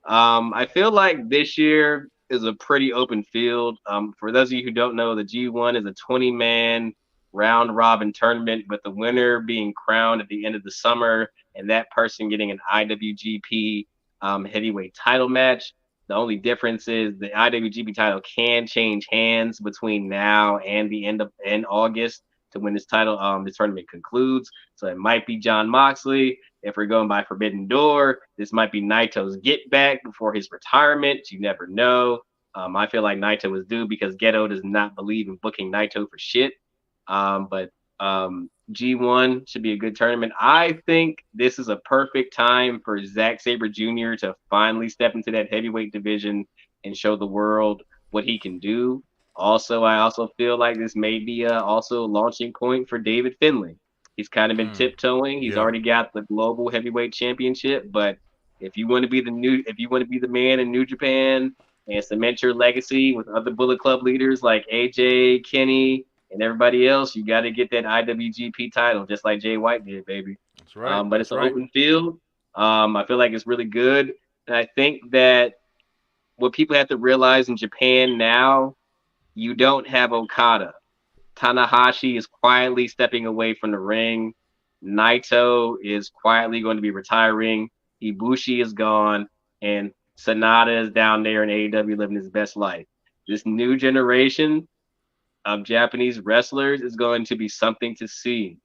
H: I feel like this year is a pretty open field. For those of you who don't know, the G1 is a 20-man round robin tournament, with the winner being crowned at the end of the summer, and that person getting an IWGP heavyweight title match. The only difference is the IWGP title can change hands between now and the end of August to when this tournament concludes. So it might be Jon Moxley. If we're going by Forbidden Door, this might be Naito's get back before his retirement. You never know. I feel like Naito was due because Geto does not believe in booking Naito for shit. But G1 should be a good tournament. I think this is a perfect time for Zack Sabre Jr. to finally step into that heavyweight division and show the world what he can do. Also, I also feel like this may be also a launching point for David Finlay. He's kind of been tiptoeing. He's already got the global heavyweight championship, but if you want to be the man in New Japan and cement your legacy with other Bullet Club leaders like AJ, Kenny, and everybody else, you got to get that IWGP title, just like Jay White did, baby.
B: That's right.
H: But it's an open field. I feel like it's really good, and I think that what people have to realize in Japan now, you don't have Okada. Tanahashi is quietly stepping away from the ring. Naito is quietly going to be retiring. Ibushi is gone. And Sanada is down there in AEW living his best life. This new generation of Japanese wrestlers is going to be something to see.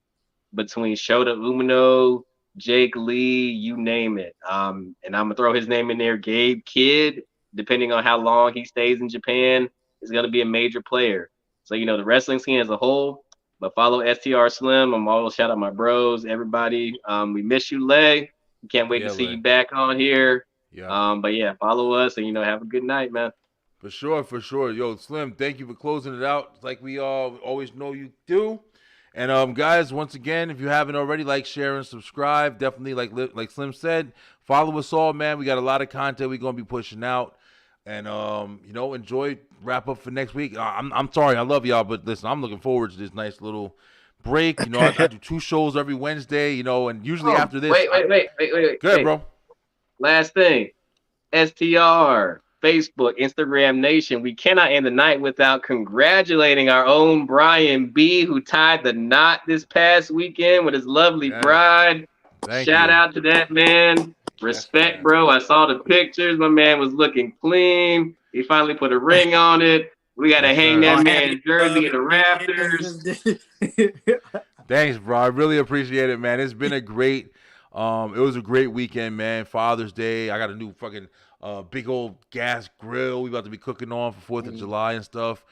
H: Between Shota Umino, Jake Lee, you name it. And I'm going to throw his name in there. Gabe Kidd, depending on how long he stays in Japan, is going to be a major player. So, the wrestling scene as a whole, but follow STR Slim. I'm always shout out my bros, everybody. We miss you, Lay. We can't wait to see you back on here.
B: Yeah.
H: But yeah, follow us and, have a good night, man.
B: For sure. Yo, Slim, thank you for closing it out like we always know you do. And guys, once again, if you haven't already, like, share, and subscribe. Definitely, like Slim said, follow us all, man. We got a lot of content we're gonna be pushing out, and enjoy wrap up for next week. I'm sorry, I love y'all, but listen, I'm looking forward to this nice little break. I do 2 shows every Wednesday. And usually after this.
H: Wait.
B: Go ahead, bro.
H: Last thing, STR. Facebook, Instagram Nation. We cannot end the night without congratulating our own Brian B, who tied the knot this past weekend with his lovely bride. Shout out to that man. Respect, bro. I saw the pictures. My man was looking clean. He finally put a ring on it. We got to hang that man's jersey in the rafters.
B: Thanks, bro. I really appreciate it, man. It's been a great, it was a great weekend, man. Father's Day. I got a new fucking big old gas grill we about to be cooking on for 4th of July and stuff.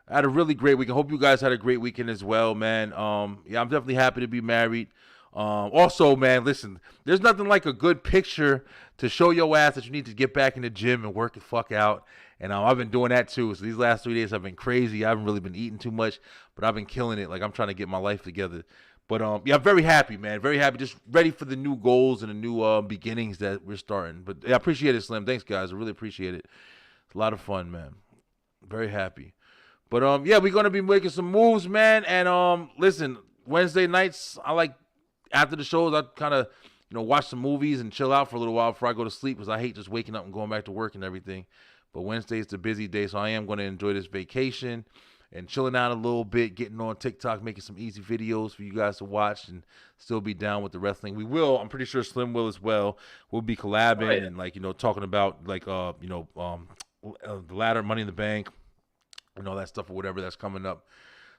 B: I had a really great weekend. Hope you guys had a great weekend as well, man. I'm definitely happy to be married. Also, man, listen, there's nothing like a good picture to show your ass that you need to get back in the gym and work the fuck out. And I've been doing that too. So these last 3 days have been crazy. I haven't really been eating too much, but I've been killing it. Like, I'm trying to get my life together. But I'm very happy, man. Very happy. Just ready for the new goals and the new beginnings that we're starting. But I appreciate it, Slim. Thanks, guys. I really appreciate it. It's a lot of fun, man. Very happy. But we're gonna be making some moves, man. And listen, Wednesday nights, I like after the shows, I kind of watch some movies and chill out for a little while before I go to sleep because I hate just waking up and going back to work and everything. But Wednesday is the busy day, so I am going to enjoy this vacation and chilling out a little bit, getting on TikTok, making some easy videos for you guys to watch and still be down with the wrestling. We will. I'm pretty sure Slim will as well. We'll be collabing and talking about the ladder, Money in the Bank, and all that stuff or whatever that's coming up.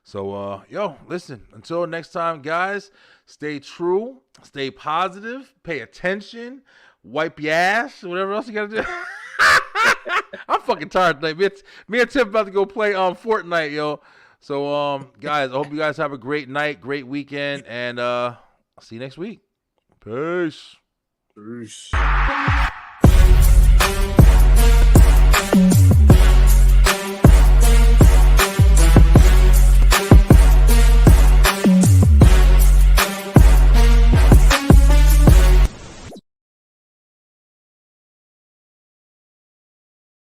B: So, listen, until next time, guys, stay true, stay positive, pay attention, wipe your ass, whatever else you got to do. I'm fucking tired tonight. Me and Tim about to go play Fortnite, yo. So, guys, I hope you guys have a great night, great weekend, and I'll see you next week. Peace.
I: Peace.